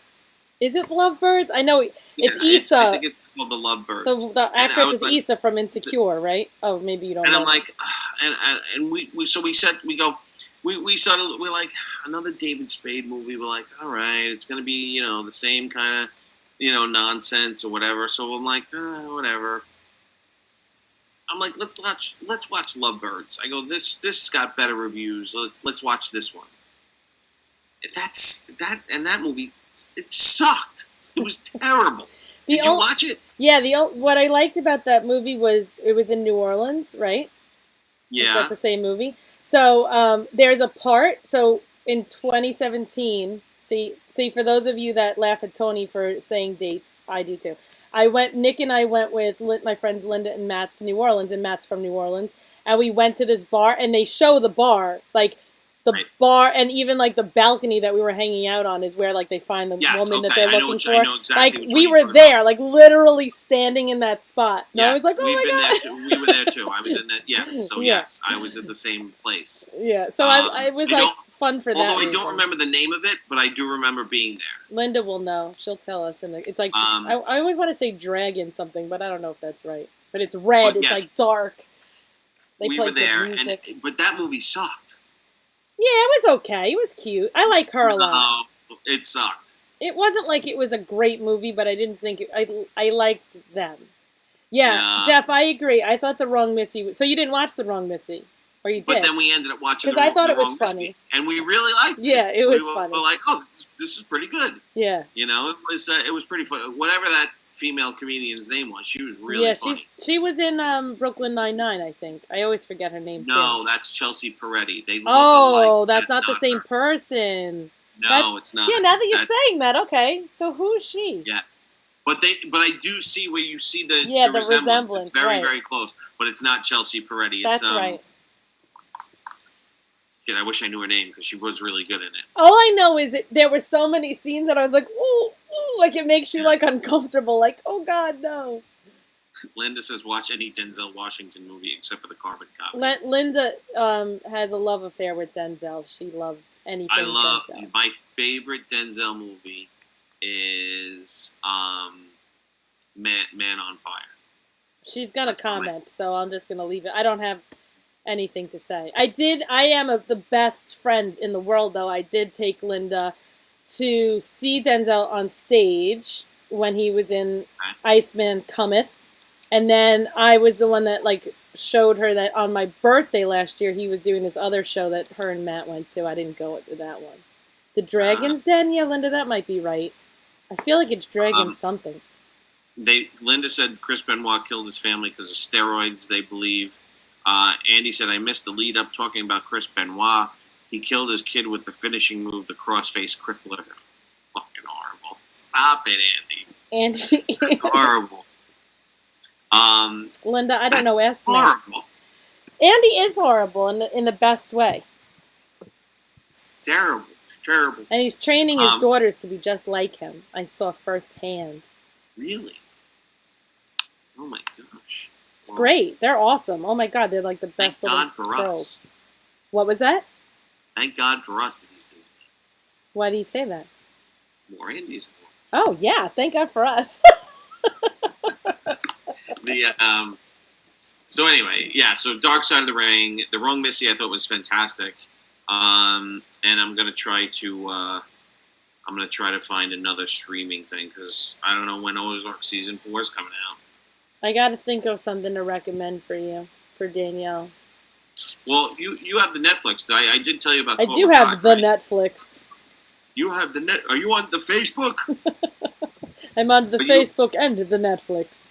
Is it Lovebirds? I know it's Issa. I think it's called The Lovebirds. The actress is Issa from Insecure, right? Oh, maybe you don't know. And I'm like, and we we're like, another David Spade movie. We're like, all right, it's gonna be the same kind of nonsense or whatever. So I'm like, whatever. I'm like, let's watch Lovebirds. I go, this got better reviews. Let's watch this one. That movie, it sucked. It was terrible. Did you watch it? Yeah. What I liked about that movie was it was in New Orleans, right? Yeah. Is that the same movie? So there's a part. So in 2017. See, for those of you that laugh at Tony for saying dates, I do too. Nick and I went with my friends Linda and Matt to New Orleans, and Matt's from New Orleans, and we went to this bar, and they show the bar, like the bar, and even like the balcony that we were hanging out on is where like they find the woman that they're looking for. I know exactly like we were there, like literally standing in that spot. And I was like, oh my God. We were there too. I was in that. Yes. So yes, I was in the same place. Yeah. So I was like. Fun for that. Although reason. I don't remember the name of it, but I do remember being there. Linda will know. She'll tell us. It's like I always want to say dragon something, but I don't know if that's right. But it's red. It's like dark. We were there, but that movie sucked. Yeah, it was okay. It was cute. I like her a lot. No, it sucked. It wasn't like it was a great movie, but I didn't think I liked them. Yeah, Jeff, I agree. I thought The Wrong Missy. So you didn't watch The Wrong Missy. Or you did. But then we ended up watching because I thought it was funny, and we really liked it. Yeah, it was funny. We were like, oh, this is pretty good. Yeah, it was pretty funny. Whatever that female comedian's name was, she was really funny. She was in Brooklyn Nine-Nine, I think. I always forget her name. No, that's Chelsea Peretti. They look alike. That's not the same person. No, it's not. Yeah, now that you're saying that, okay. So who is she? Yeah. But I do see where you see the resemblance. It's very, very close. But it's not Chelsea Peretti. That's right. I wish I knew her name because she was really good in it. All I know is there were so many scenes that I was like, ooh, like it makes you like uncomfortable. Like, oh God, no. Linda says, watch any Denzel Washington movie except for the carbon copy. Linda has a love affair with Denzel. She loves anything Denzel. My favorite Denzel movie is Man on Fire. She's going to comment, so I'm just going to leave it. I don't have anything to say. I am the best friend in the world, though. I did take Linda to see Denzel on stage when he was in Iceman Cometh. And then I was the one that like showed her that on my birthday last year he was doing this other show that her and Matt went to. I didn't go to that one. The Dragon's Den? Yeah, Linda, that might be right. I feel like it's Dragon something. Linda said Chris Benoit killed his family because of steroids, they believe. Andy said, I missed the lead up talking about Chris Benoit. He killed his kid with the finishing move, the crossface crippler. Fucking horrible. Stop it, Andy. Andy. Horrible. Linda, I don't know. Ask horrible. Matt. Andy is horrible in the best way. It's terrible. Terrible. And he's training his daughters to be just like him. I saw firsthand. Really? Oh my gosh. It's great. They're awesome. Oh my God, they're like the best little girls. Thank God for us. What was that? Thank God for us that he's doing that. Why do you say that? More Andy's. Oh yeah, thank God for us. So anyway, yeah. So Dark Side of the Ring, The Wrong Missy, I thought was fantastic. And I'm gonna try to find another streaming thing because I don't know when Ozark season 4 is coming out. I got to think of something to recommend for you, for Danielle. Well, you have the Netflix. I did tell you about. I do have the Netflix. You have the net. Are you on the Facebook? I'm on the Facebook and the Netflix.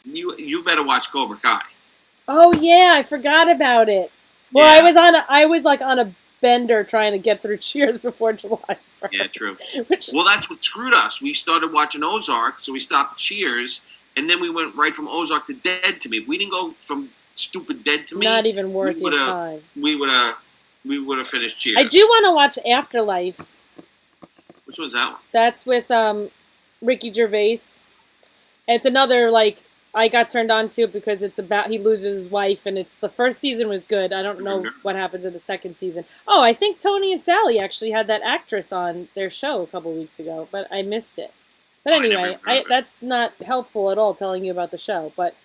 You better watch Cobra Kai. Oh yeah, I forgot about it. Well, yeah. I was like on a bender trying to get through Cheers before July 1st. Yeah, true. Well, that's what screwed us. We started watching Ozark, so we stopped Cheers, and then we went right from Ozark to Dead to Me. If we didn't go from stupid Dead to Me, not even worth your time. We would have finished Cheers. I do want to watch Afterlife. Which one's that one? That's with Ricky Gervais. It's another like. I got turned on to it because it's about he loses his wife, and it's the first season was good. I don't know what happens in the second season. Oh, I think Tony and Sallie actually had that actress on their show a couple weeks ago, but I missed it. But anyway, that's not helpful at all telling you about the show. But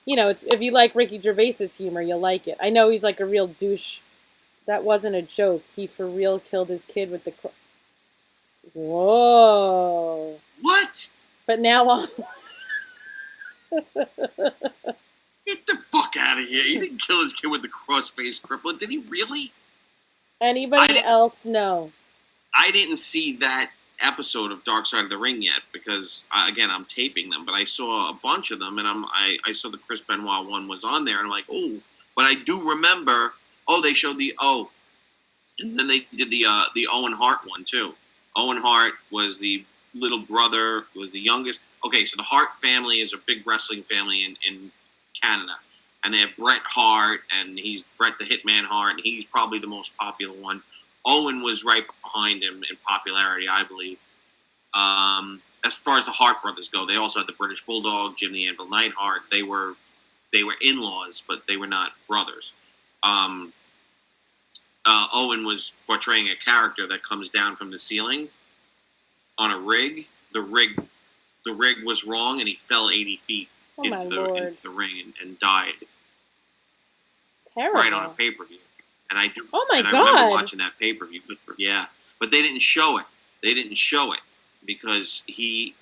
you know, if you like Ricky Gervais's humor, you'll like it. I know he's like a real douche. That wasn't a joke. He for real killed his kid with the. Whoa! What? But now I'm. Get the fuck out of here. He didn't kill his kid with the cross-face crippler. Did he really? Anybody else know? I didn't see that episode of Dark Side of the Ring yet because, again, I'm taping them. But I saw a bunch of them, and I saw the Chris Benoit one was on there. And I'm like, oh. But I do remember, they showed and then they did the Owen Hart one, too. Owen Hart was the little brother, was the youngest. Okay, so the Hart family is a big wrestling family in Canada. And they have Bret Hart, and he's Bret the Hitman Hart, and he's probably the most popular one. Owen was right behind him in popularity, I believe. As far as the Hart brothers go, they also had the British Bulldog, Jim the Anvil Neidhart. They were in-laws, but they were not brothers. Owen was portraying a character that comes down from the ceiling on a rig. The rig was wrong, and he fell 80 feet into the ring and died. Terrible. Right on a pay-per-view. And I do. Oh my God! I remember watching that pay-per-view. Yeah, but they didn't show it. They didn't show it because the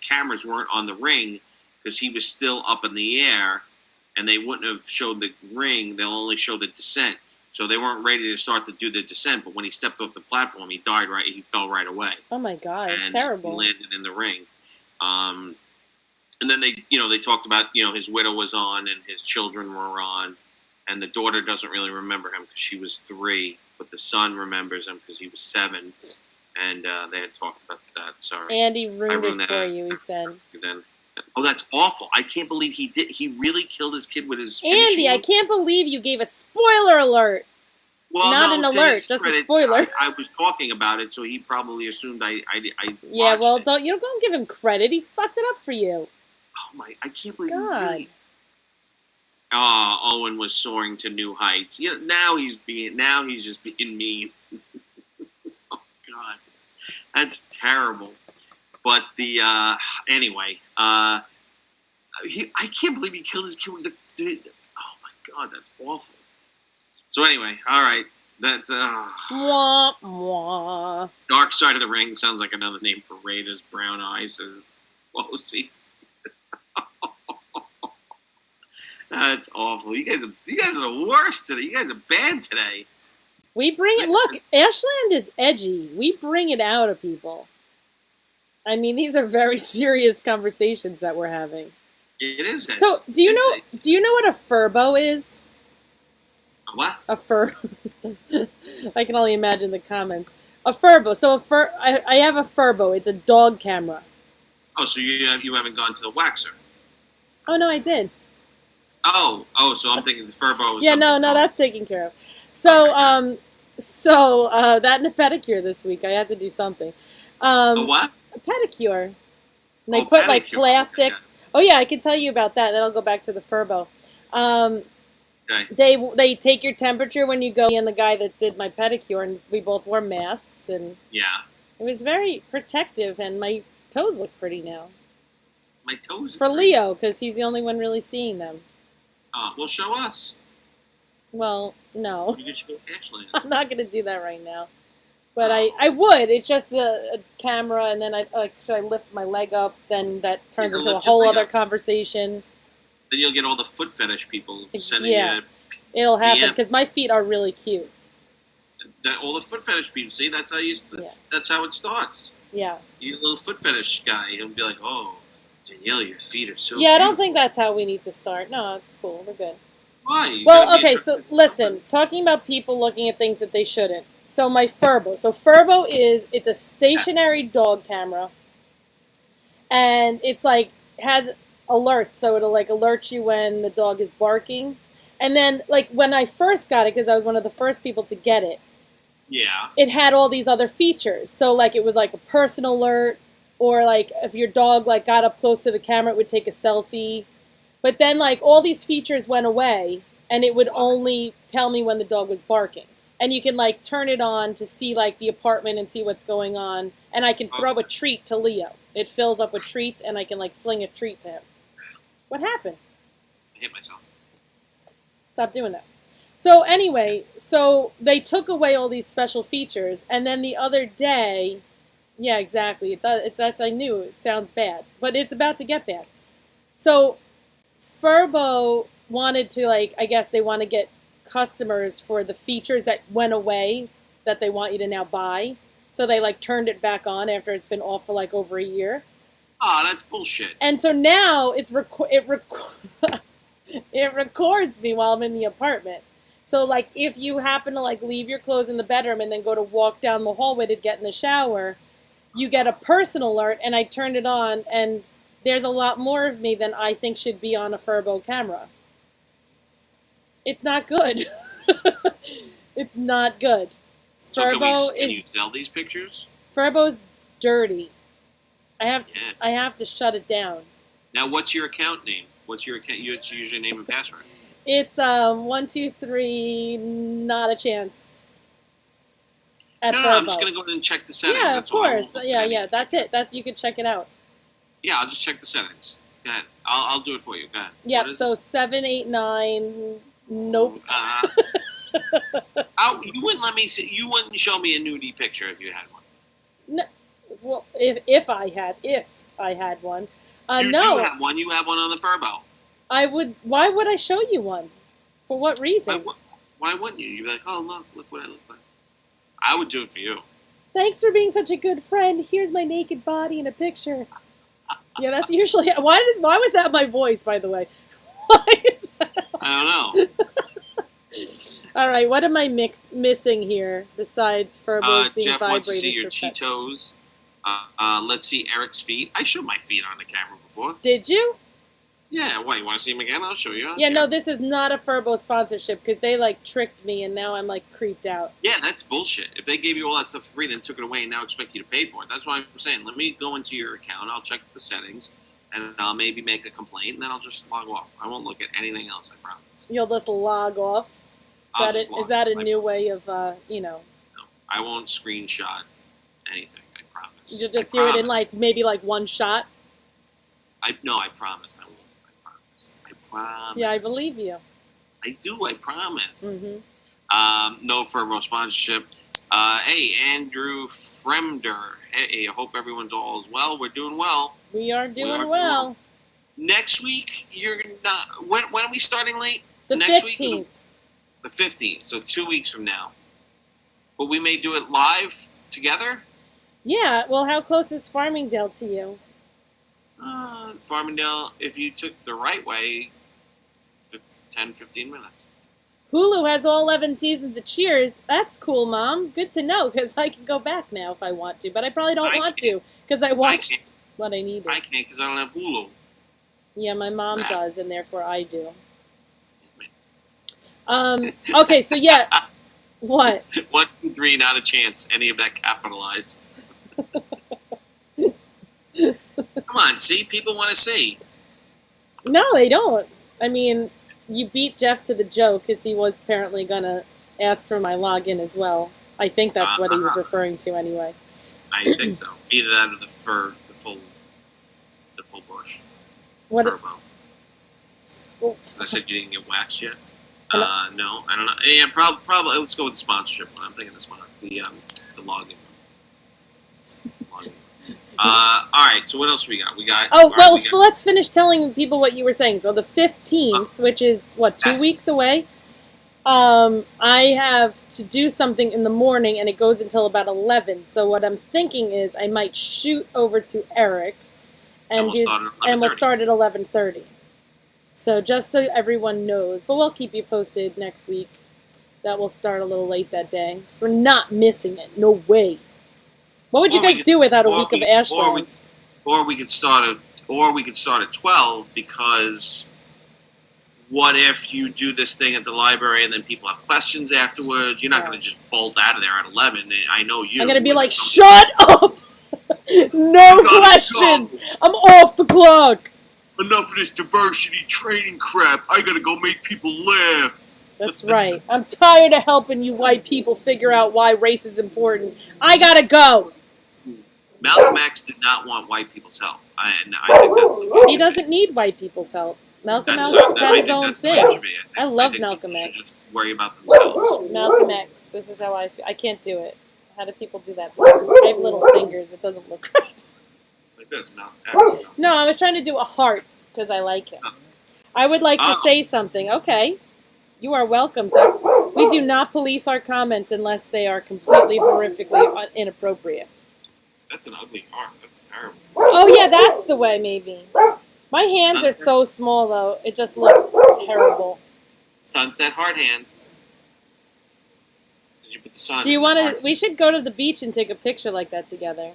cameras weren't on the ring because he was still up in the air, and they wouldn't have showed the ring. They'll only show the descent. So they weren't ready to start to do the descent, but when he stepped off the platform, he died right. He fell right away. Oh my God! It's terrible. He landed in the ring. And then they talked about his widow was on and his children were on, and the daughter doesn't really remember him because she was 3, but the son remembers him because he was 7, and they had talked about that. Sorry, Andy ruined it for you. He said. Then, that's awful. I can't believe he did. He really killed his kid with his. Andy, I can't believe you gave a spoiler alert. Well, not an alert, just a spoiler. I was talking about it, so he probably assumed I yeah, well, it. don't give him credit. He fucked it up for you. Oh my! I can't believe God. He really. Owen was soaring to new heights. Now he's just being mean. Oh God, that's terrible. But anyway, I can't believe he killed his kid with the. Oh my God, that's awful. So anyway, all right. That's Mwah, mwah. Dark Side of the Ring sounds like another name for Raiders. Brown Eyes is Wosey. That's awful. You guys are the worst today. You guys are bad today. We bring it. Look, Ashland is edgy. We bring it out of people. I mean, these are very serious conversations that we're having. It is edgy. So, do you know what a furbo is? A what? A fur. I can only imagine the comments. A furbo. So I have a furbo. It's a dog camera. Oh, so you haven't gone to the waxer? Oh no, I did. Oh, so I'm thinking the furbo. Yeah, no, that's taken care of. So, that and a pedicure this week. I had to do something. A what? A pedicure. And they put like plastic. Okay. Oh yeah, I can tell you about that. Then I'll go back to the furbo. Okay. They take your temperature when you go. And the guy that did my pedicure, and we both wore masks, and yeah, it was very protective. And my toes look pretty now. My toes. For Leo, because he's the only one really seeing them. Well, show us. Well, no. You can show Ashley. I'm not going to do that right now. But I would. It's just a camera, and then should I lift my leg up? Then that turns into a whole other conversation. Then you'll get all the foot fetish people sending you. It'll happen, because my feet are really cute. All the foot fetish people, see, that's how that's how it starts. Yeah. You little foot fetish guy, he'll be like, oh, Danielle, your feet are so Yeah, I don't beautiful. think that's how we need to start. No, it's cool. We're good. Why? Well, okay, so listen. Talking about people looking at things that they shouldn't. So my Furbo. So Furbo it's a stationary dog camera. And it's like, has alerts. So it'll like alert you when the dog is barking. And then like when I first got it, because I was one of the first people to get it. Yeah. It had all these other features. So like it was like a personal alert. Or like if your dog like got up close to the camera, it would take a selfie. But then like all these features went away, and it would only tell me when the dog was barking. And you can like turn it on to see like the apartment and see what's going on. And I can throw a treat to Leo. It fills up with treats, and I can like fling a treat to him. What happened? I hit myself. Stop doing that. So anyway, so they took away all these special features, and then the other day. Yeah, exactly. That's I knew it sounds bad, but it's about to get bad. So, Furbo wanted to I guess they want to get customers for the features that went away that they want you to now buy. So they turned it back on after it's been off for over a year. Oh, that's bullshit. And so now it records me while I'm in the apartment. So if you happen to leave your clothes in the bedroom and then go to walk down the hallway to get in the shower. You get a personal alert, and I turned it on, and there's a lot more of me than I think should be on a Furbo camera. It's not good. It's not good. So can you sell these pictures? Furbo's dirty. I have to shut it down. Now, what's your account name? What's your username and password? It's 123 not a chance. No, I'm just gonna go ahead and check the settings. Yeah, that's of course. Yeah, that's it. You can check it out. Yeah, I'll just check the settings. Go ahead. I'll do it for you. Go ahead. Yep. So 789. Nope. You wouldn't let me see. You wouldn't show me a nudie picture if you had one. No. Well, if I had one. You no. do have one. You have one on the Furbo. I would. Why would I show you one? For what reason? Why wouldn't you? You'd be like, oh look what I look like. I would do it for you. Thanks for being such a good friend. Here's my naked body in a picture. Yeah, that's usually why was that my voice, by the way? Why is that? I don't know. All right, what am I missing here besides Furbo's being Jeff vibrators? wants to see your for pets? Cheetos. Let's see Eric's feet. I showed my feet on the camera before. Did you? Yeah, what, you want to see them again? I'll show you. Yeah, no, this is not a Furbo sponsorship because they tricked me and now I'm creeped out. Yeah, that's bullshit. If they gave you all that stuff free, then took it away and now expect you to pay for it. That's what I'm saying. Let me go into your account. I'll check the settings and I'll maybe make a complaint and then I'll just log off. I won't look at anything else, I promise. You'll just log off? Is that a new way of, No, I won't screenshot anything, I promise. You'll just do it in maybe one shot? I promise I won't. I promise. Yeah, I believe you. I do, I promise. Mm-hmm. No Furbo sponsorship. Hey, Andrew Fremder. Hey, I hope everyone's all is well. We're doing well. We are doing well. Next week, you're not. When are we starting late? The Next 15th. week? The 15th, so 2 weeks from now. But we may do it live together? Yeah, well, how close is Farmingdale to you? Farmingdale, if you took the right way, 10, 15 minutes. Hulu has all 11 seasons of Cheers. That's cool, Mom. Good to know, because I can go back now if I want to. But I probably don't want to, because I watch what I need. I can't, because I don't have Hulu. Yeah, my mom does, and therefore I do. Okay, so yeah. What? 1, 2, 3, not a chance. Any of that capitalized. Come on, see? People want to see. No, they don't. I mean, you beat Jeff to the joke because he was apparently going to ask for my login as well. I think that's what he was referring to anyway. I think so. Either that or the full bush. What? Furbo. I said you didn't get waxed yet? No, I don't know. Yeah, probably. Let's go with the sponsorship one. I'm thinking the login one. All right. So what else we got? Let's finish telling people what you were saying. So the 15th, which is what 2 weeks away. I have to do something in the morning, and it goes until about 11. So what I'm thinking is I might shoot over to Eric's, and we'll start at 11:30. So just so everyone knows, but we'll keep you posted next week. That will start a little late that day. So we're not missing it. No way. What would you guys do without a week of Ashland? Or we could start at 12, because what if you do this thing at the library and then people have questions afterwards? You're not going to just bolt out of there at 11. And I know you. I'm going to be like, shut up! No questions! Go. I'm off the clock! Enough of this diversity training crap. I gotta go make people laugh. That's right. I'm tired of helping you white people figure out why race is important. I gotta go. Malcolm X did not want white people's help. I think that's he doesn't need white people's help. Malcolm X had his own thing. I love Malcolm X. Just worry about themselves. Malcolm X. This is how I feel. I can't do it. How do people do that? I have little fingers. It doesn't look right. No, I was trying to do a heart because I like him. I would like to say something. Okay. You are welcome. We do not police our comments unless they are completely horrifically inappropriate. That's an ugly heart. That's terrible. Oh, yeah, that's the way, maybe. My hands are so small, though. It just looks terrible. Sunset heart hand. Did you put the sun? Do you want to? We should go to the beach and take a picture like that together.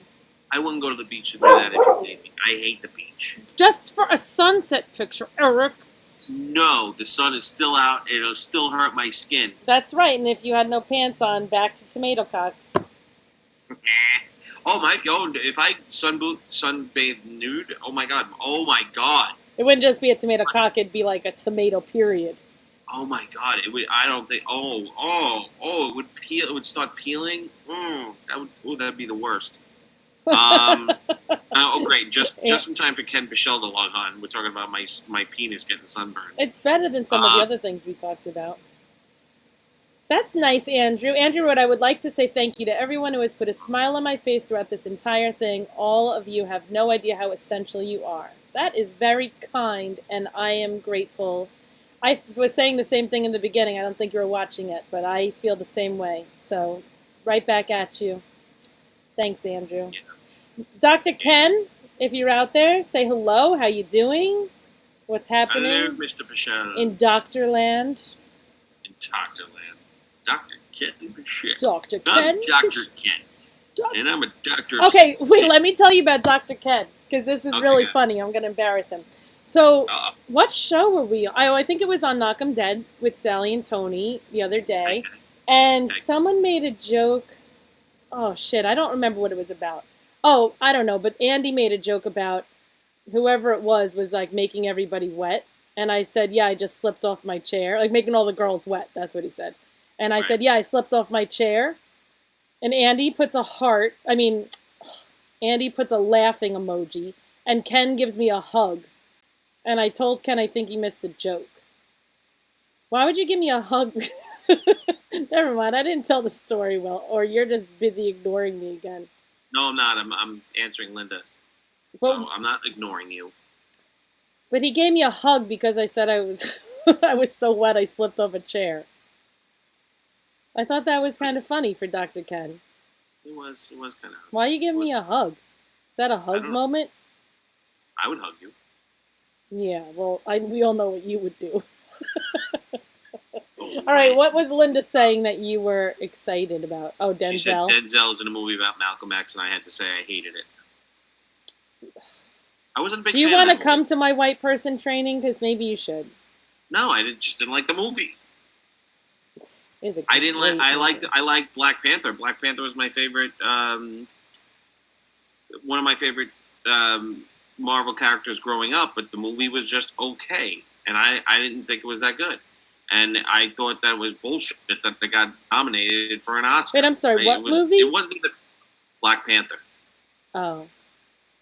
I wouldn't go to the beach to do that if you paid me. I hate the beach. Just for a sunset picture, Eric. No, the sun is still out. It'll still hurt my skin. That's right, and if you had no pants on, back to tomato cock. Oh my god! If I sunbathe nude, oh my god! It wouldn't just be a tomato cock; it'd be like a tomato period. Oh my god! It would. I don't think. It would peel. It would start peeling. That'd be the worst. Great! Just in time for Ken Pichelle to log on. We're talking about my penis getting sunburned. It's better than some of the other things we talked about. That's nice, Andrew. Andrew, what I would like to say thank you to everyone who has put a smile on my face throughout this entire thing. All of you have no idea how essential you are. That is very kind, and I am grateful. I was saying the same thing in the beginning. I don't think you were watching it, but I feel the same way. So, right back at you. Thanks, Andrew. Yeah. Dr. Ken, if you're out there, say hello. How you doing? What's happening? Hello, Mr. Pichelle. In Doctor Land. In Doctor Land. Dr. Ken Pichelle. Dr. Ken. I'm Dr. Ken. And I'm a doctor. Okay, wait, let me tell you about Dr. Ken, because this was really funny. I'm going to embarrass him. So, what show were we on? I think it was on Knockem Dead with Sallie and Tony the other day. And someone made a joke. Oh, shit, I don't remember what it was about. Oh, I don't know, but Andy made a joke about whoever it was like making everybody wet. And I said, yeah, I just slipped off my chair. Like making all the girls wet, that's what he said. And I said, yeah, I slipped off my chair. And Andy puts a heart. Andy puts a laughing emoji. And Ken gives me a hug. And I told Ken I think he missed the joke. Why would you give me a hug? Never mind. I didn't tell the story well, or you're just busy ignoring me again. No, I'm not. I'm answering Linda. But So I'm not ignoring you. but he gave me a hug because I said I was I was so wet I slipped off a chair. I thought that was kind of funny for Dr. Ken. It was kind of. Why are you giving me a hug? Is that a hug don't know. moment? I would hug you. Yeah, well, we all know what you would do. Oh, All right, man. what was Linda saying that you were excited about? Oh, She said Denzel. Denzel's in a movie about Malcolm X, and I had to say I hated it. I wasn't a big Do you fan of want to that come movie. to my white person training? Because maybe you should. No, just didn't like the movie. Is a I didn't like. great movie. I liked Black Panther. Black Panther was my favorite. One of my favorite Marvel characters growing up. But the movie was just okay, and I didn't think it was that good. And I thought that was bullshit that they got nominated for an Oscar. Wait, I'm sorry. What movie? It wasn't even Black Panther, Oh,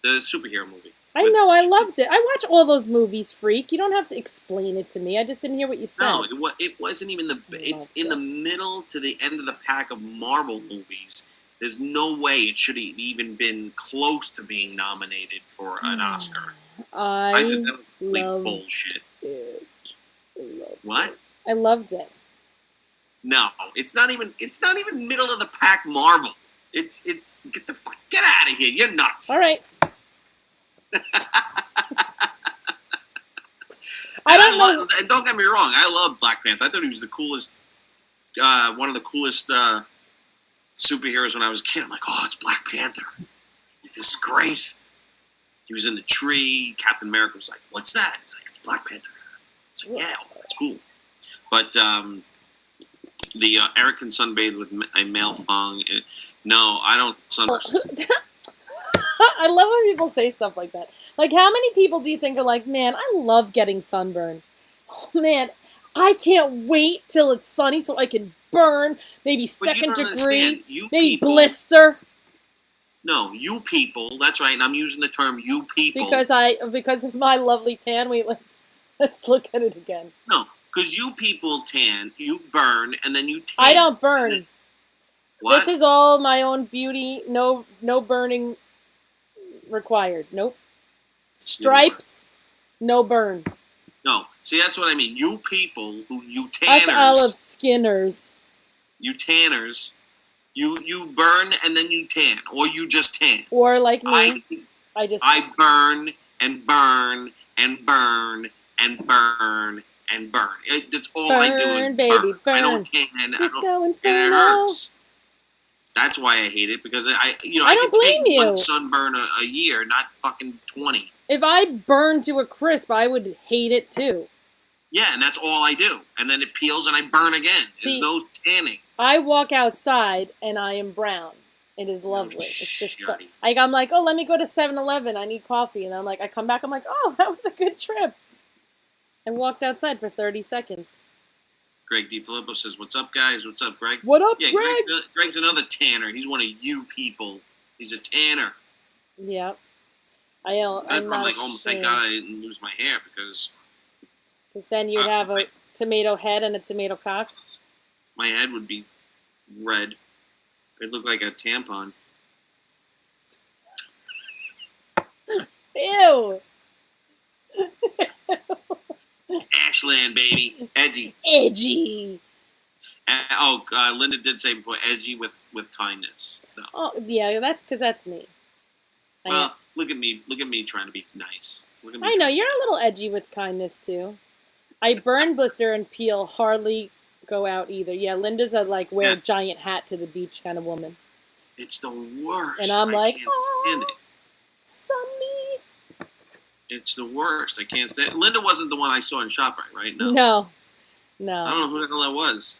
the superhero movie. I know. I loved it. I watch all those movies, freak. You don't have to explain it to me. I just didn't hear what you said. No, it wasn't even the. It's in the middle to the end of the pack of Marvel movies. There's no way it should have even been close to being nominated for an Oscar. I think that was complete bullshit. It. What? I loved it. No, it's not even middle of the pack Marvel. It's get out of here. You're nuts. All right. I don't know. And don't get me wrong, I love Black Panther. I thought he was the coolest, one of the coolest superheroes when I was a kid. I'm like, oh, it's Black Panther. This is great. He was in the tree. Captain America was like, what's that? He's like, it's Black Panther. It's like, yeah, that's cool. But the Eric can sunbathe with a male thong. No, I don't sunburst. I love when people say stuff like that. Like, how many people do you think are like, man, I love getting sunburn. Oh, man, I can't wait till it's sunny so I can burn, maybe second degree, maybe blister. No, you people. That's right, and I'm using the term "you people" because of my lovely tan. Wait, let's look at it again. No, because you people tan, you burn, and then you tan. I don't burn. What? This is all my own beauty. No burning required. Nope. Stripes, no burn. No, see, that's what I mean. You people you tanners. Us olive skinners. You tanners. You burn and then you tan, or you just tan. Or like me, I burn and burn and burn and burn and burn. That's all I do is baby, burn. I don't tan. And it hurts. That's why I hate it, because I can take one sunburn a year, not fucking 20. If I burn to a crisp, I would hate it too. Yeah, and that's all I do. And then it peels and I burn again. There's no tanning. I walk outside and I am brown. It is lovely. It's just I'm like, oh, let me go to 7-Eleven. I need coffee. And I'm like, I come back. I'm like, oh, that was a good trip. I walked outside for 30 seconds. Greg DiFilippo says, what's up, guys? What's up, Greg? What up, Greg? Greg's another tanner. He's one of you people. He's a tanner. Yeah. That's why I'm like, oh, thank God I didn't lose my hair, because then you'd have a tomato head and a tomato cock. My head would be red. It'd look like a tampon. Ew. Ashland, baby. Edgy. Edgy. Linda did say before, edgy with kindness. No. Oh, yeah, that's because that's me. Well, look at me trying to be nice. I know, you're a little edgy with kindness, too. I burn, blister, and peel, hardly go out either. Yeah, Linda's a, wear a giant hat to the beach kind of woman. It's the worst. And I'm like, oh, sunny. It's the worst. I can't stand it. Linda wasn't the one I saw in ShopRite, right? No. No. I don't know who the hell that was.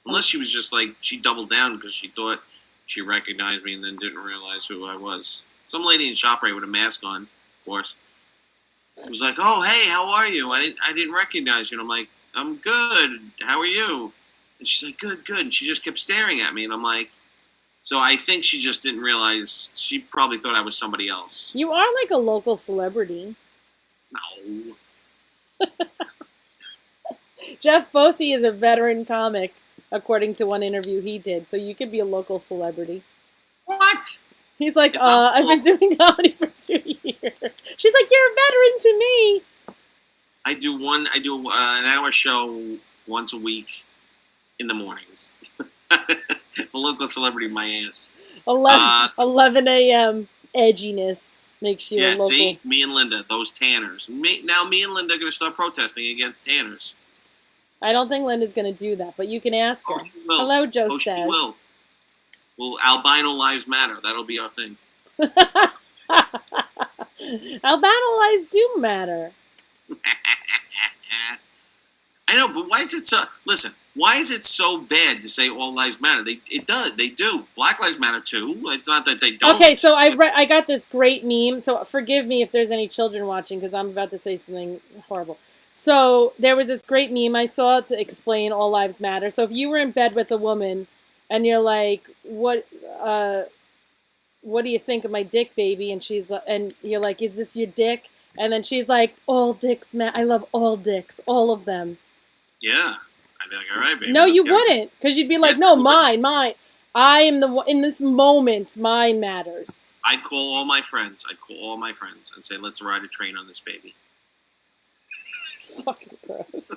Unless she was just she doubled down because she thought she recognized me and then didn't realize who I was. Some lady in ShopRite with a mask on, of course. It was like, oh, hey, how are you? I didn't recognize you. And I'm like, I'm good. How are you? And she's like, good. And she just kept staring at me. And I'm like, so I think she just didn't realize. She probably thought I was somebody else. You are like a local celebrity. No. Jeff Bosey is a veteran comic. according to one interview he did. So you could be a local celebrity. What? He's like, I've been doing comedy for 2 years. She's like, you're a veteran to me. I do an hour show once a week in the mornings. A local celebrity, my ass. 11 a.m. edginess makes you a local. See? Me and Linda, those tanners. Me and Linda are going to start protesting against tanners. I don't think Linda's going to do that, but you can ask her. She will. Hello, Joe She Stas. will. Well, albino lives matter. That'll be our thing. Albino lives do matter. I know, but why is it so... Listen, why is it so bad to say all lives matter? It does. They do. Black lives matter, too. It's not that they don't. Okay, so I got this great meme. So forgive me if there's any children watching, because I'm about to say something horrible. So there was this great meme I saw to explain all lives matter. So if you were in bed with a woman and you're like, what do you think of my dick, baby? And you're like, is this your dick? And then she's like, all dicks matter. I love all dicks, all of them. Yeah. I'd be like, all right, baby. No, you wouldn't, because you'd be like, yes, no, mine. I am the one in this moment. Mine matters. I'd call all my friends. And say, let's ride a train on this baby. Fucking gross.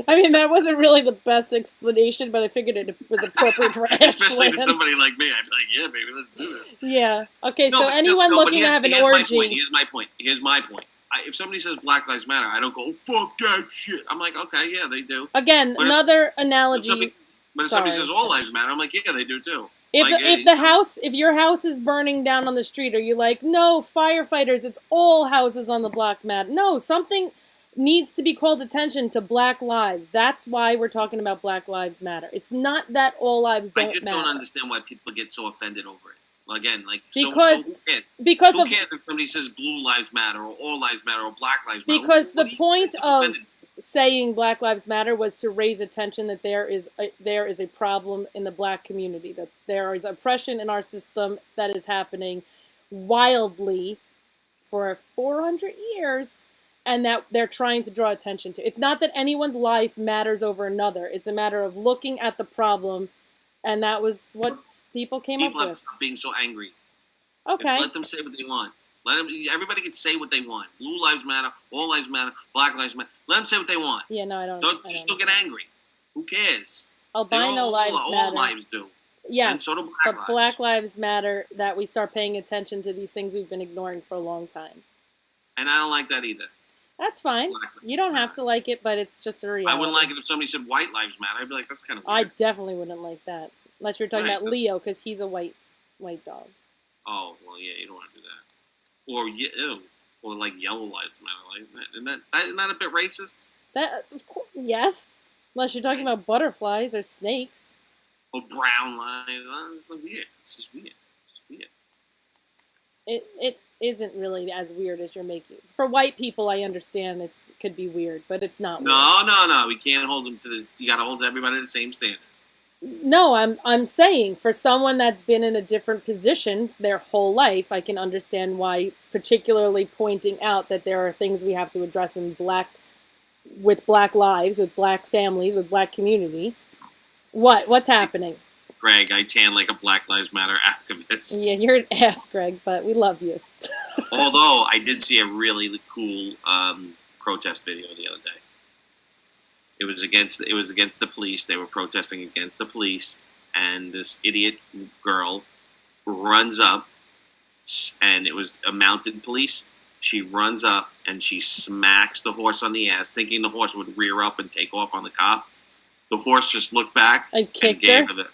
I mean, that wasn't really the best explanation, but I figured it was appropriate for Especially to somebody like me. I'd be like, yeah, baby, let's do it. Yeah. Okay, so anyone looking to have an orgy... Here's my point. If somebody says Black Lives Matter, I don't go, fuck that shit. I'm like, okay, yeah, they do. Again, but another analogy... But if somebody says all lives matter, I'm like, yeah, they do too. If your house is burning down on the street, are you like, no, firefighters, it's all houses on the block matter? No, something needs to be called attention to Black lives. That's why we're talking about Black Lives Matter. It's not that all lives don't matter. I just don't understand why people get so offended over it. Well, again, like, because who cares if somebody says blue lives matter or all lives matter or black lives matter? Because the point of saying Black Lives Matter was to raise attention that there is a problem in the black community, that there is oppression in our system that is happening wildly for 400 years, and that they're trying to draw attention to. It's not that anyone's life matters over another. It's a matter of looking at the problem, and that was what people came up with. People have to stop being so angry. Okay. Let them say what they want. Everybody can say what they want. Blue lives matter, all lives matter, black lives matter. Let them say what they want. Yeah, no, I don't. Don't get angry. Who cares? Albino lives matter. All lives do. Yes, and so do but Black lives matter, that we start paying attention to these things we've been ignoring for a long time. And I don't like that either. That's fine. You don't have to like it, but it's just a reality. I wouldn't like it if somebody said white lives matter. I'd be like, that's kind of weird. I definitely wouldn't like that. Unless you're talking about Leo, because he's a white dog. Oh, well, yeah, you don't want to do that. Or like yellow lives matter. Like, isn't that a bit racist? That, of course, yes. Unless you're talking about butterflies or snakes. Or brown lives. It's weird. It's just weird. It isn't really as weird as you're making. For white people, I understand it could be weird, but it's not weird. No. We can't hold them you got to hold everybody to the same standard. No, I'm saying for someone that's been in a different position their whole life, I can understand why, particularly pointing out that there are things we have to address with black lives, with black families, with black community. What's happening? Greg, I tan like a Black Lives Matter activist. Yeah, you're an ass, Greg, but we love you. Although I did see a really cool protest video the other day. It was against the police. They were protesting against the police, and this idiot girl runs up, and it was a mounted police. She runs up and she smacks the horse on the ass, thinking the horse would rear up and take off on the cop. The horse just looked back and gave her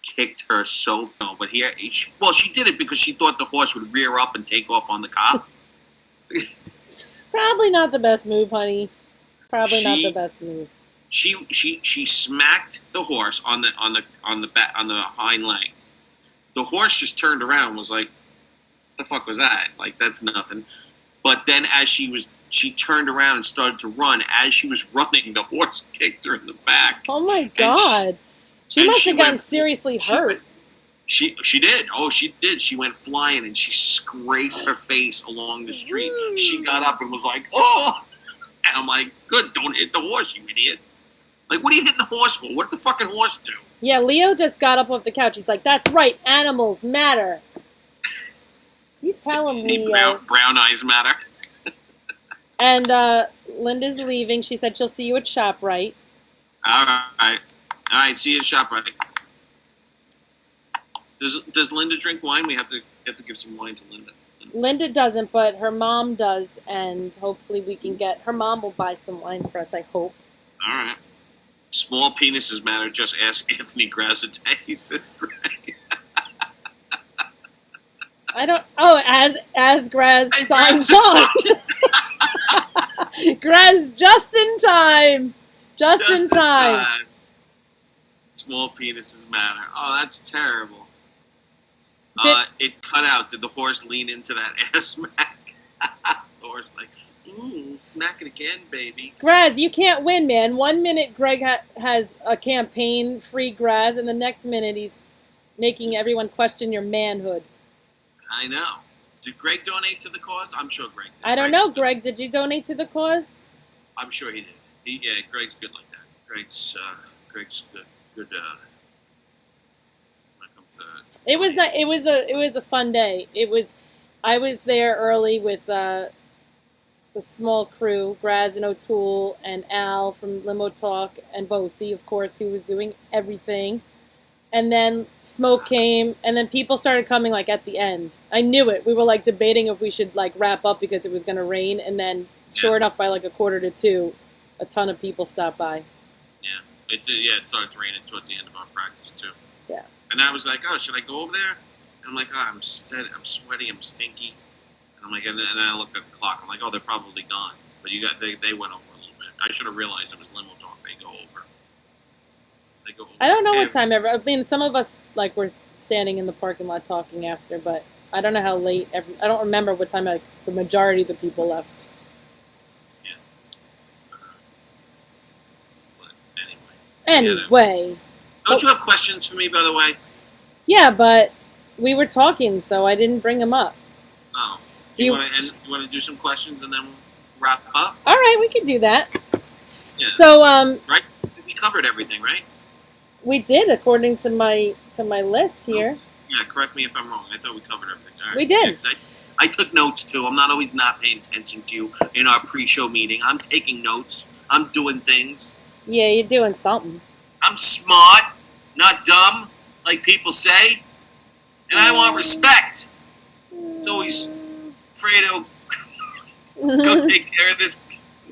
kicked her so no. But she did it because she thought the horse would rear up and take off on the cop. Probably not the best move, honey. Probably not the best move. She smacked the horse on the hind leg. The horse just turned around and was like, "What the fuck was that? Like, that's nothing." But then as she turned around and started to run. As she was running, the horse kicked her in the back. Oh my god! She must have gotten seriously hurt. She did. Oh, she did. She went flying and she scraped her face along the street. She got up and was like, "Oh!" And I'm like, "Good, don't hit the horse, you idiot." Like, what are you hitting the horse for? What did the fucking horse do? Yeah, Leo just got up off the couch. He's like, that's right, animals matter. You tell him, Leo. Brown eyes matter. And Linda's leaving. She said she'll see you at ShopRite. All right. See you at ShopRite. Does Linda drink wine? We have to give some wine to Linda. Linda doesn't, but her mom does, and hopefully we can get... Her mom will buy some wine for us, I hope. All right. Small penises matter. Just ask Anthony Grazite. He says, great. I don't... Oh, as Graz signs on. Graz, just in time. Just in time. Small penises matter. Oh, that's terrible. It cut out. Did the horse lean into that ass smack? The horse like, smack it again, baby. Graz, you can't win, man. 1 minute Greg has a campaign, free Graz, and the next minute he's making everyone question your manhood. I know. Did Greg donate to the cause? I'm sure Greg did. I don't know, Greg. Did you donate to the cause? I'm sure he did. Yeah, Greg's good like that. Greg's good. Good. When it comes to it was not. It was a fun day. I was there early with the small crew, Graz and O'Toole and Al from Limo Talk and Bosie, of course, who was doing everything. And then smoke came, and then people started coming, like, at the end. I knew it. We were, like, debating if we should, like, wrap up because it was going to rain, and then, sure enough, by, like, 1:45, a ton of people stopped by. Yeah. It did. Yeah, it started raining towards the end of our practice, too. Yeah. And I was like, oh, should I go over there? And I'm like, oh, I'm sweaty, I'm stinky. And I'm like, and then I looked at the clock. I'm like, oh, they're probably gone. But they went over a little bit. I should have realized it was Limo Talk. They go over. I don't know what time ever. I mean, some of us like were standing in the parking lot talking after, but I don't know how late. I don't remember what time like the majority of the people left. Yeah. But anyway. Don't you have questions for me, by the way? Yeah, but we were talking, so I didn't bring them up. Oh. Do you want to do some questions and then we'll wrap up? All right, we can do that. Yeah. So right, we covered everything, right? We did, according to my list here. Yeah, correct me if I'm wrong. I thought we covered everything. All right. We did. Yeah, I took notes, too. I'm not always not paying attention to you in our pre-show meeting. I'm taking notes. I'm doing things. Yeah, you're doing something. I'm smart, not dumb, like people say. And I want respect. It's always Fredo, go take care of this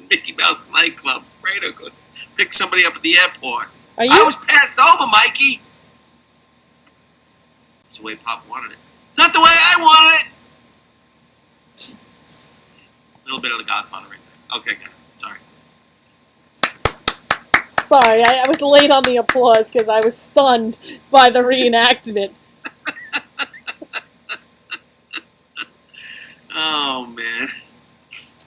Mickey Mouse nightclub. Fredo, go pick somebody up at the airport. I was passed over, Mikey. It's the way Pop wanted it. It's not the way I wanted it. A little bit of the Godfather right there. Okay, good. Sorry. Sorry, I was late on the applause because I was stunned by the reenactment. Oh, man.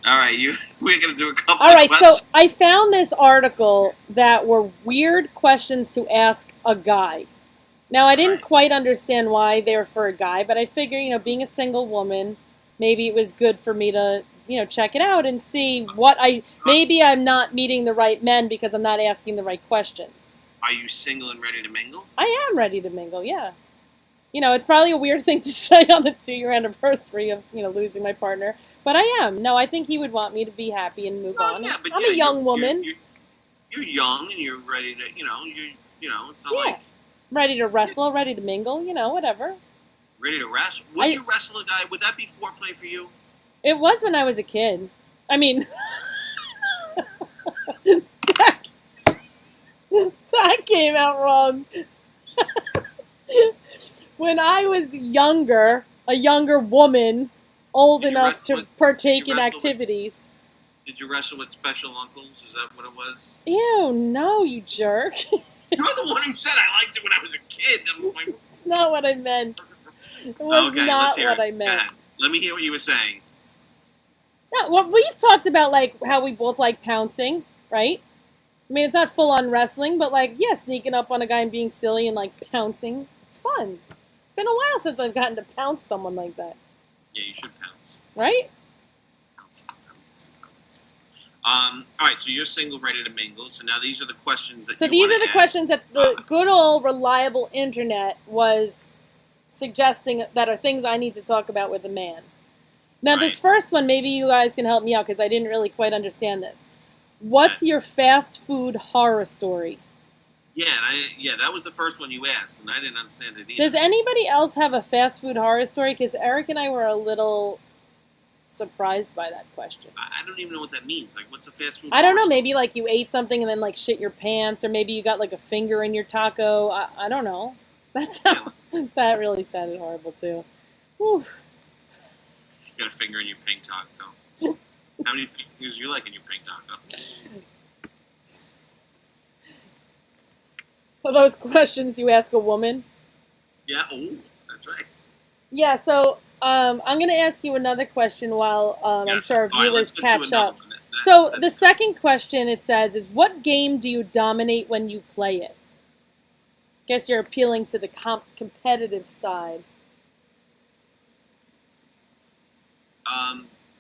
All right, we're going to do a couple All right, of questions. so I found this article that were weird questions to ask a guy. Now, I didn't quite understand why they were for a guy, but I figure, being a single woman, maybe it was good for me to, check it out and see maybe I'm not meeting the right men because I'm not asking the right questions. Are you single and ready to mingle? I am ready to mingle, yeah. It's probably a weird thing to say on the 2-year anniversary of, losing my partner. But I am. No, I think he would want me to be happy and move on. Yeah, I'm a young woman. You're young and you're ready to, it's not like... Ready to wrestle, ready to mingle, whatever. Ready to wrestle? Would you wrestle a guy? Would that be foreplay for you? It was when I was a kid. I mean... that came out wrong. When I was younger, a younger woman... old enough to partake in activities. Did you wrestle with special uncles? Is that what it was? Ew, no, you jerk. You're the one who said I liked it when I was a kid. It's not what I meant. It was not what I meant. Let me hear what you were saying. No, well, we've talked about how we both like pouncing, right? I mean, it's not full-on wrestling, but sneaking up on a guy and being silly and pouncing. It's fun. It's been a while since I've gotten to pounce someone like that. Yeah, you should pounce. Right? Pounce. All right, so you're single, ready to mingle. So now these are the questions that So you these want are to the ask. questions that the good old reliable internet was suggesting that are things I need to talk about with a man. Now, this Right. first one, maybe you guys can help me out because I didn't really quite understand this. Okay. What's your fast food horror story? Yeah, that was the first one you asked, and I didn't understand it either. Does anybody else have a fast food horror story? Because Eric and I were a little surprised by that question. I don't even know what that means. Like, what's a fast food? I don't know. horror story? Maybe like you ate something and then like shit your pants, or maybe you got like a finger in your taco. I don't know. That's how, that really sounded horrible too. Whew. You got a finger in your pink taco. How many fingers do you like in your pink taco? Are those questions you ask a woman? Yeah. Oh, that's right. Yeah. So I'm going to ask you another question while I'm Yes. sure our All right, viewers let's get to catch another up. one. So the That's second question it says is, what game do you dominate when you play it? Guess you're appealing to the competitive side.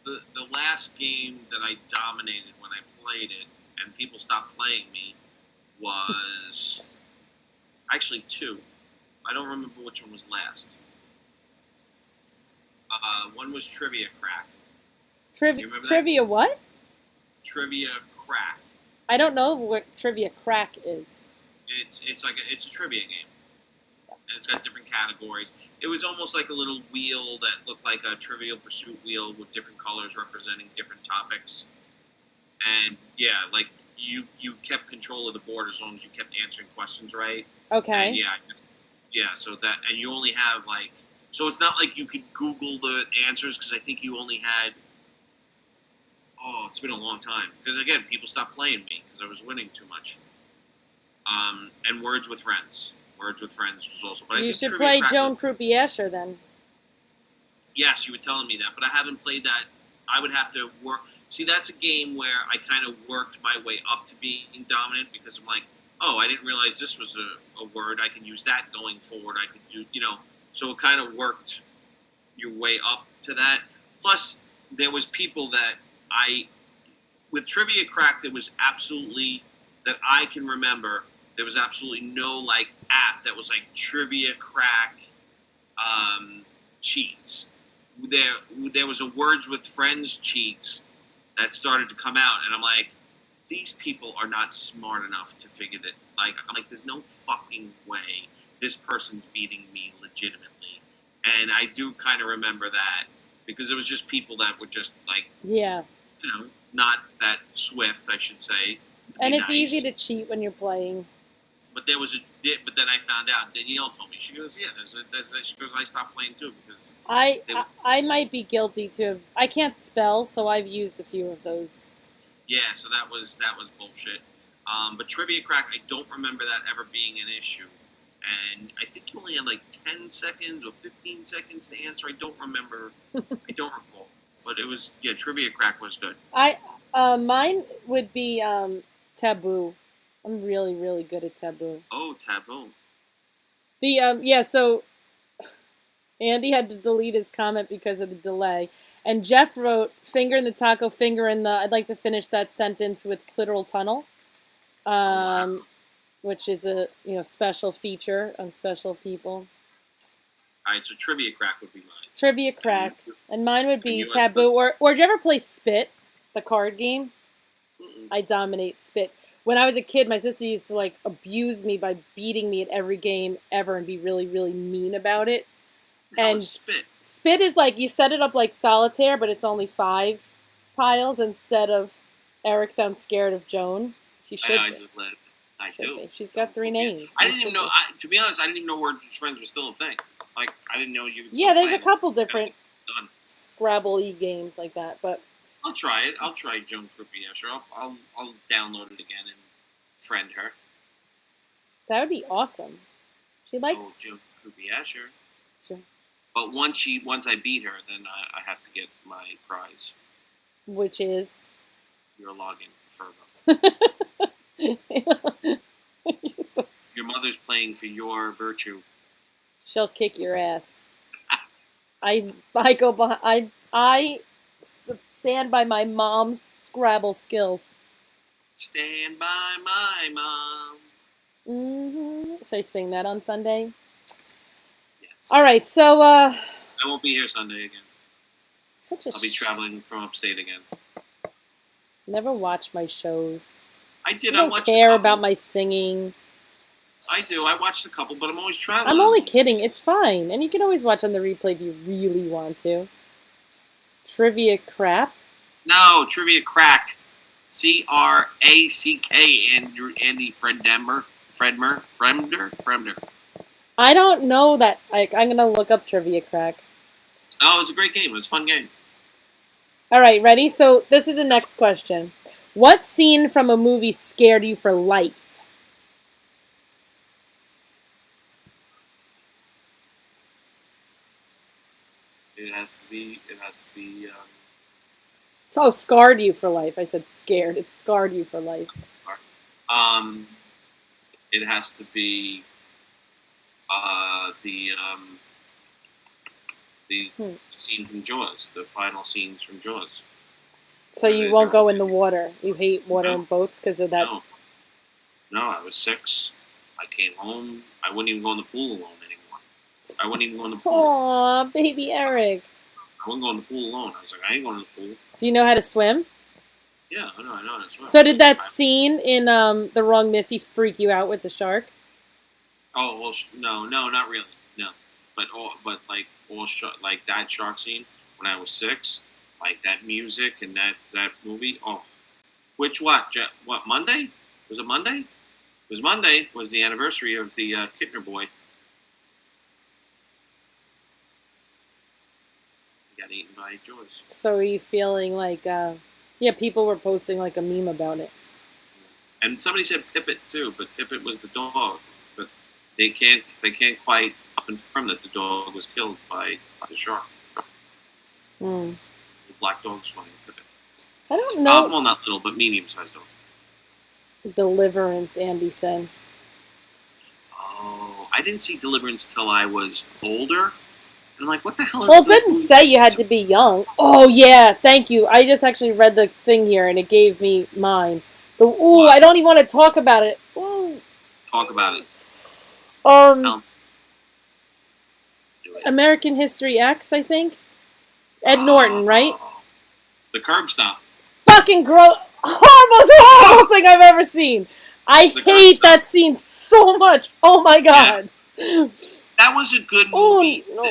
The last game that I dominated when I played it, and people stopped playing me, was actually two. I don't remember which one was last. One was Trivia Crack. You remember that? Trivia what? Trivia Crack. I don't know what Trivia Crack is. It's a trivia game, and it's got different categories. It was almost like a little wheel that looked like a Trivial Pursuit wheel with different colors representing different topics. And yeah, like you kept control of the board as long as you kept answering questions right. Okay. And yeah. So that, and you only have like, so it's not like you could Google the answers because I think you only had. Oh, it's been a long time because again, people stopped playing me because I was winning too much. And Words with Friends. Words with Friends was also. But I You think should Trivia play Crack Joan was- Croupier then. Yes, you were telling me that, but I haven't played that. I would have to work. See, that's a game where I kind of worked my way up to being dominant because I'm like, oh, I didn't realize this was a word. I can use that going forward. I could do, so it kind of worked your way up to that. Plus, there was people that with Trivia Crack, there was absolutely, that I can remember, there was absolutely no, like, app that was, like, Trivia Crack cheats. There was a Words with Friends cheats that started to come out, and I'm like, these people are not smart enough to figure it. Like, I'm like, there's no fucking way this person's beating me legitimately. And I do kind of remember that because it was just people that were just like, Yeah. Not that swift, I should say. And it's nice. easy to cheat when you're playing. But but then I found out. Danielle told me. She goes, "Yeah, she goes, I stopped playing too because I might be guilty too. I can't spell, so I've used a few of those. Yeah, so that was bullshit. But Trivia Crack, I don't remember that ever being an issue. And I think you only had like 10 seconds or 15 seconds to answer. I don't remember. I don't recall. But it was, Trivia Crack was good. Mine would be Taboo. I'm really, really good at Taboo. Oh, Taboo. So Andy had to delete his comment because of the delay. And Jeff wrote, finger in the taco, finger in the, I'd like to finish that sentence with clitoral tunnel. Wow. Which is a special feature on special people. All right, so Trivia Crack would be mine. Trivia Crack. And mine would be you Taboo. Or did you ever play Spit, the card game? Mm-mm. I dominate Spit. When I was a kid, my sister used to like abuse me by beating me at every game ever and be really, really mean about it. And Spit. Spit is like, you set it up like solitaire, but it's only 5 piles instead of Eric sounds scared of Joan. She should I be. just let. I Should do. be. She's got 3 names. I didn't even know. To be honest, I didn't even know Words with Friends was still a thing. Like, I didn't know you. Yeah, there's a couple different Done. Scrabble-y games like that, but I'll try it. I'll try Joan Croupier. Sure, I'll download it again and friend her. that would be awesome. She likes. Oh, Joan Croupier, sure. Sure. But once I beat her, then I have to get my prize. Which is. Your login for You're so Your mother's playing for your virtue. She'll kick your ass. I go behind. I stand by my mom's Scrabble skills. Stand by my mom. Should I sing that on Sunday? Yes. All right, so I won't be here Sunday again. I'll be traveling from upstate again. Never watch my shows. I did. I don't care about my singing. I do. I watched a couple, but I'm always traveling. I'm only kidding. It's fine, and you can always watch on the replay if you really want to. Trivia crap. No, trivia crack. C-R-A-C-K. Andy Fremder. I don't know that. I'm gonna look up trivia crack. Oh, it was a great game. It was a fun game. All right, ready? So this is the next question. What scene from a movie scared you for life? It has to be. So scarred you for life. I said scared. It scarred you for life. It has to be the scene from Jaws. The final scenes from Jaws. So you won't go in the water. You hate water and boats because of that. No, I was 6. I came home. I wouldn't even go in the pool alone anymore. I wouldn't even go in the pool. Aw, baby Eric. I wouldn't go in the pool alone. I was like, I ain't going in the pool. Do you know how to swim? Yeah, I know how to swim. So did that scene in The Wrong Missy freak you out with the shark? Oh well, no, not really. No, but like that shark scene when I was 6, like that music and that movie. Oh, what Monday? Was it Monday? It was Monday. It was the anniversary of the Kittner boy. He got eaten by Jaws. So are you feeling like, people were posting like a meme about it. And somebody said Pippet too, but Pippet was the dog. But they can't quite confirm that the dog was killed by the shark. The black dog swimming Pippet. I don't know. Well, not little, but medium-sized dog. Deliverance, Andy said. Oh, I didn't see Deliverance till I was older. And I'm like, what the hell is Well, it this didn't movie? say you had to be young. Oh, yeah, thank you. I just actually read the thing here, and it gave me mine. I don't even want to talk about it. Ooh. Talk about it. American History X, I think. Ed Norton, right? The Curb Stop. Fucking gross. Horrible thing I've ever seen. I hate that scene so much. Oh my god. Yeah. That was a good movie. No.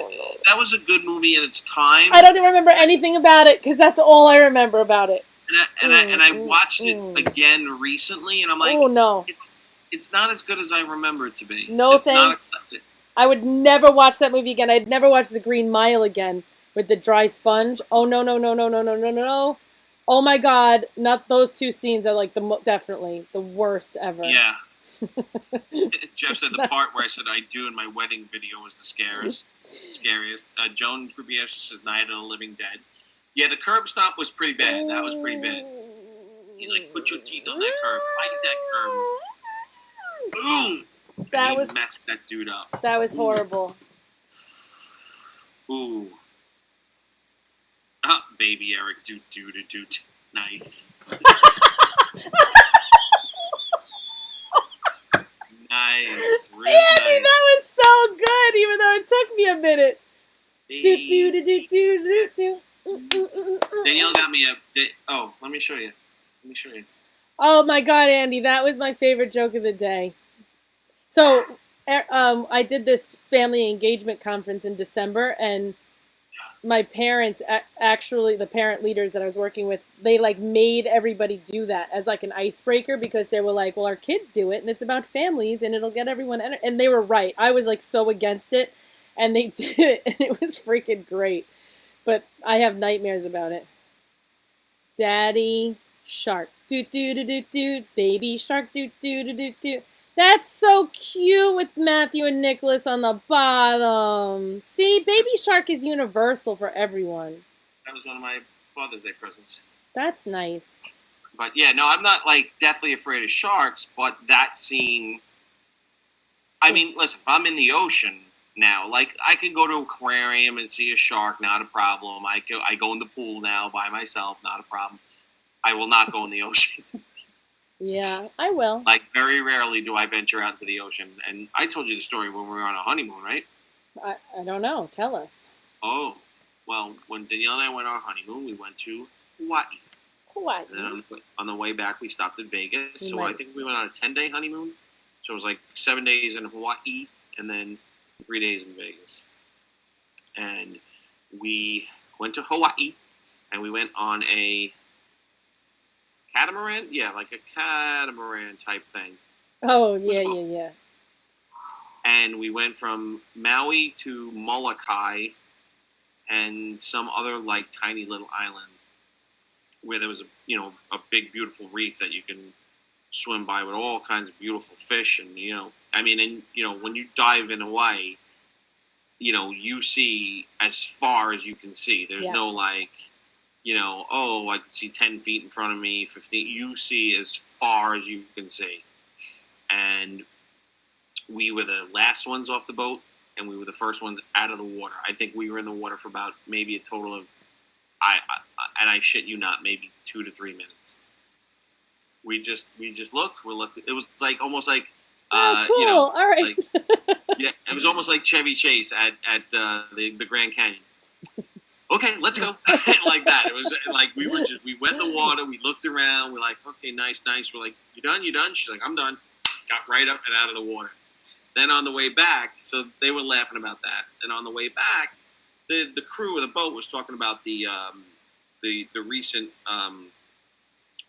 That was a good movie in its time. I don't even remember anything about it because that's all I remember about it. And I watched it again recently, and I'm like, oh no, it's not as good as I remember it to be. No thanks. I would never watch that movie again. I'd never watch The Green Mile again with the dry sponge. Oh no. Oh my god, not those two scenes are like definitely the worst ever. Yeah. Jeff said the part where I said I do in my wedding video was the scariest. Joan Grubier says Night of the Living Dead. Yeah, the curb stop was pretty bad. That was pretty bad. He's like, put your teeth on that curb. Bite that curb. Boom! He messed that dude up. That was horrible. Ooh. Baby Eric, do. Nice. Nice. Really Andy, nice. that was so good, even though it took me a minute. Danielle got me let me show you. Oh my god, Andy, that was my favorite joke of the day. So, I did this family engagement conference in December, and my parents, actually, the parent leaders that I was working with, they like made everybody do that as like an icebreaker because they were like, well, our kids do it, and it's about families, and it'll get everyone. And they were right. I was like so against it, and they did it, and it was freaking great. But I have nightmares about it. Daddy shark, baby shark, That's so cute with Matthew and Nicholas on the bottom. See, Baby Shark is universal for everyone. That was one of my Father's Day presents. That's nice. But yeah, no, I'm not like deathly afraid of sharks, but that scene, I mean, listen, if I'm in the ocean now, like I can go to an aquarium and see a shark, not a problem. I go in the pool now by myself, not a problem. I will not go in the ocean. Yeah, I will. Like, very rarely do I venture out into the ocean. And I told you the story when we were on a honeymoon, right? I don't know. Tell us. Oh, well, when Danielle and I went on our honeymoon, we went to Hawaii. Hawaii. And then on the way back, we stopped in Vegas. So Right. I think we went on a 10-day honeymoon. So it was like 7 days in Hawaii and then 3 days in Vegas. And we went to Hawaii and we went on a catamaran. Yeah, like a catamaran type thing. Oh, yeah. And we went from Maui to Molokai and some other like tiny little island where there was a big beautiful reef that you can swim by with all kinds of beautiful fish. And when you dive in Hawaii, you see as far as you can see. There's no like, I can see 10 feet in front of me, 15. You see as far as you can see. And we were the last ones off the boat, and we were the first ones out of the water. I think we were in the water for about maybe a total of, and I shit you not, maybe 2 to 3 minutes. We just looked. We looked. It was like almost like, cool. All right. Like, yeah, it was almost like Chevy Chase at the Grand Canyon. Okay, let's go. Like that. It was like we went in the water. We looked around. We're like, okay, nice. We're like, you done? You done? She's like, I'm done. Got right up and out of the water. Then on the way back, so they were laughing about that. And on the way back, the crew of the boat was talking about the recent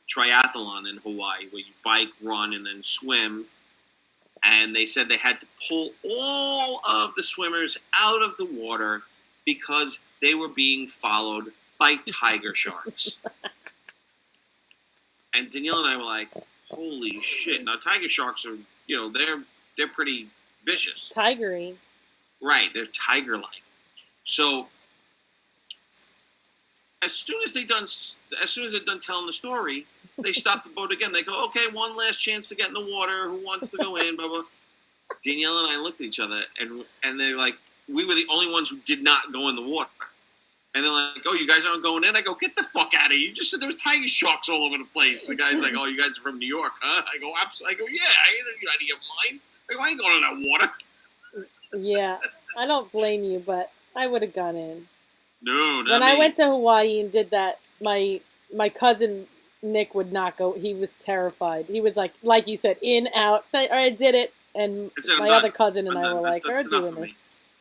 triathlon in Hawaii, where you bike, run, and then swim. And they said they had to pull all of the swimmers out of the water because they were being followed by tiger sharks. And Danielle and I were like, holy shit. Now, tiger sharks are, they're pretty vicious. Tigery. Right, they're tiger-like. So, as soon as they're done telling the story, they stop the boat again. They go, okay, one last chance to get in the water. Who wants to go in? Blah, blah. Danielle and I looked at each other, and they're like, we were the only ones who did not go in the water. And they're like, oh, you guys aren't going in? I go, get the fuck out of here. You just said there was tiger sharks all over the place. The guy's like, oh, you guys are from New York, huh? I go, absolutely. I go, yeah, I ain't out of your mind. I go, I ain't going in that water. Yeah, I don't blame you, but I would have gone in. No, not When me. I went to Hawaii and did that, my cousin Nick would not go. He was terrified. He was like you said, in, out. I did it, and my other cousin and I were like, we're doing this.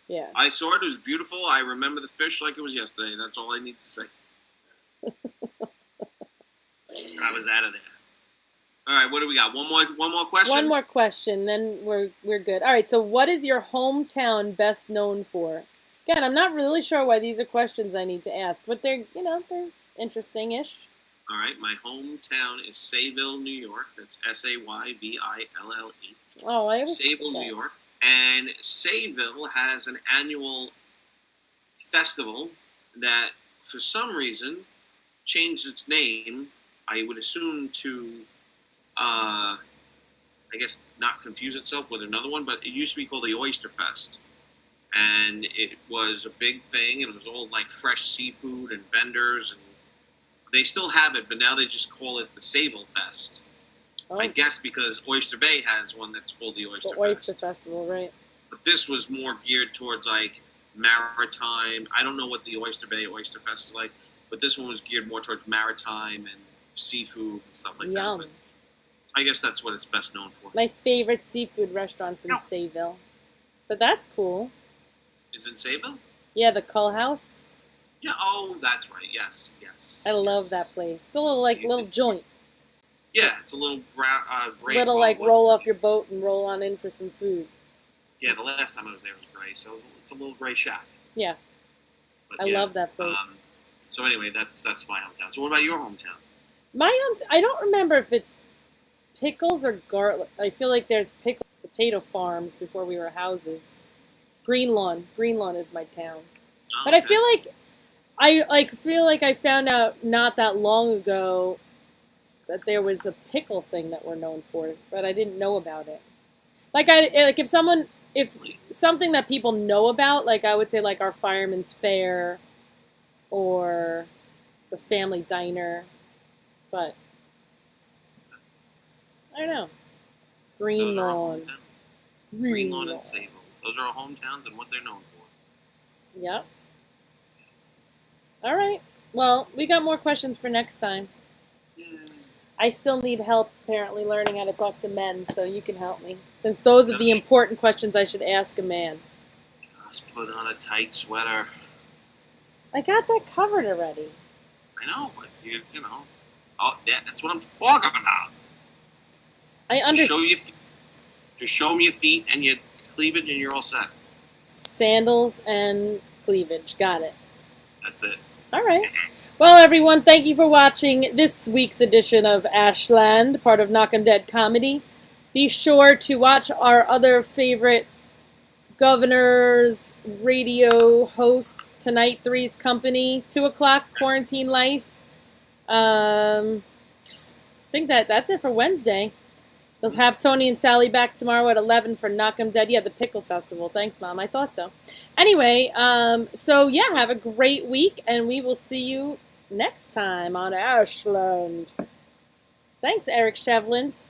Yeah. I saw it. It was beautiful. I remember the fish like it was yesterday. That's all I need to say. I was out of there. All right, what do we got? One more question? One more question, then we're good. All right, so what is your hometown best known for? Again, I'm not really sure why these are questions I need to ask, but they're interesting-ish. All right, my hometown is Sayville, New York. That's Sayville. Oh, I always Sayville, New York. And Sayville has an annual festival that, for some reason, changed its name, I would assume to, I guess, not confuse itself with another one, but it used to be called the Oyster Fest. And it was a big thing, and it was all like fresh seafood and vendors, and they still have it, but now they just call it the Sayville Fest. Oh. I guess because Oyster Bay has one that's called the Oyster Fest. The Oyster Festival, right. But this was more geared towards like maritime. I don't know what the Oyster Bay Oyster Fest is like, but this one was geared more towards maritime and seafood and stuff like Yum. that. But I guess that's what it's best known for. My favorite seafood restaurant's in Sayville. But that's cool. Is it in Sayville? Yeah, the Cull House. Yeah, oh, that's right. Yes. I love that place. It's a little joint. Yeah, it's a little great. Little roll off your boat and roll on in for some food. Yeah, the last time I was there was gray, so it's a little gray shack. Yeah, But I love that place. So anyway, that's my hometown. So what about your hometown? I don't remember if it's pickles or garlic. I feel like there's pickle potato farms before we were houses. Greenlawn is my town. Oh, But I feel like I found out not that long ago that there was a pickle thing that we're known for, but I didn't know about it. If something that people know about, like I would say like our Fireman's Fair or the Family Diner. But I don't know. Those Green are our lawn. hometowns. Green Lawn and Sable. Those are our hometowns and what they're known for. Yep. All right. Well, we got more questions for next time. Yay. I still need help apparently learning how to talk to men, so you can help me. Since those are the important questions I should ask a man. Just put on a tight sweater. I got that covered already. I know, but you know. Oh, yeah, that's what I'm talking about. I understand. Just show me your feet and your cleavage and you're all set. Sandals and cleavage. Got it. That's it. All right. Well, everyone, thank you for watching this week's edition of Ashland, part of Knockem Dead Comedy. Be sure to watch our other favorite governors, radio hosts, Tonight Three's Company, 2 o'clock, Quarantine Life. I think that's it for Wednesday. They'll have Tony and Sallie back tomorrow at 11 for Knockem Dead. Yeah, the Pickle Festival. Thanks, Mom. I thought so. Anyway, so yeah, have a great week, and we will see you next time on Ashland. Thanks, Eric Shevlins.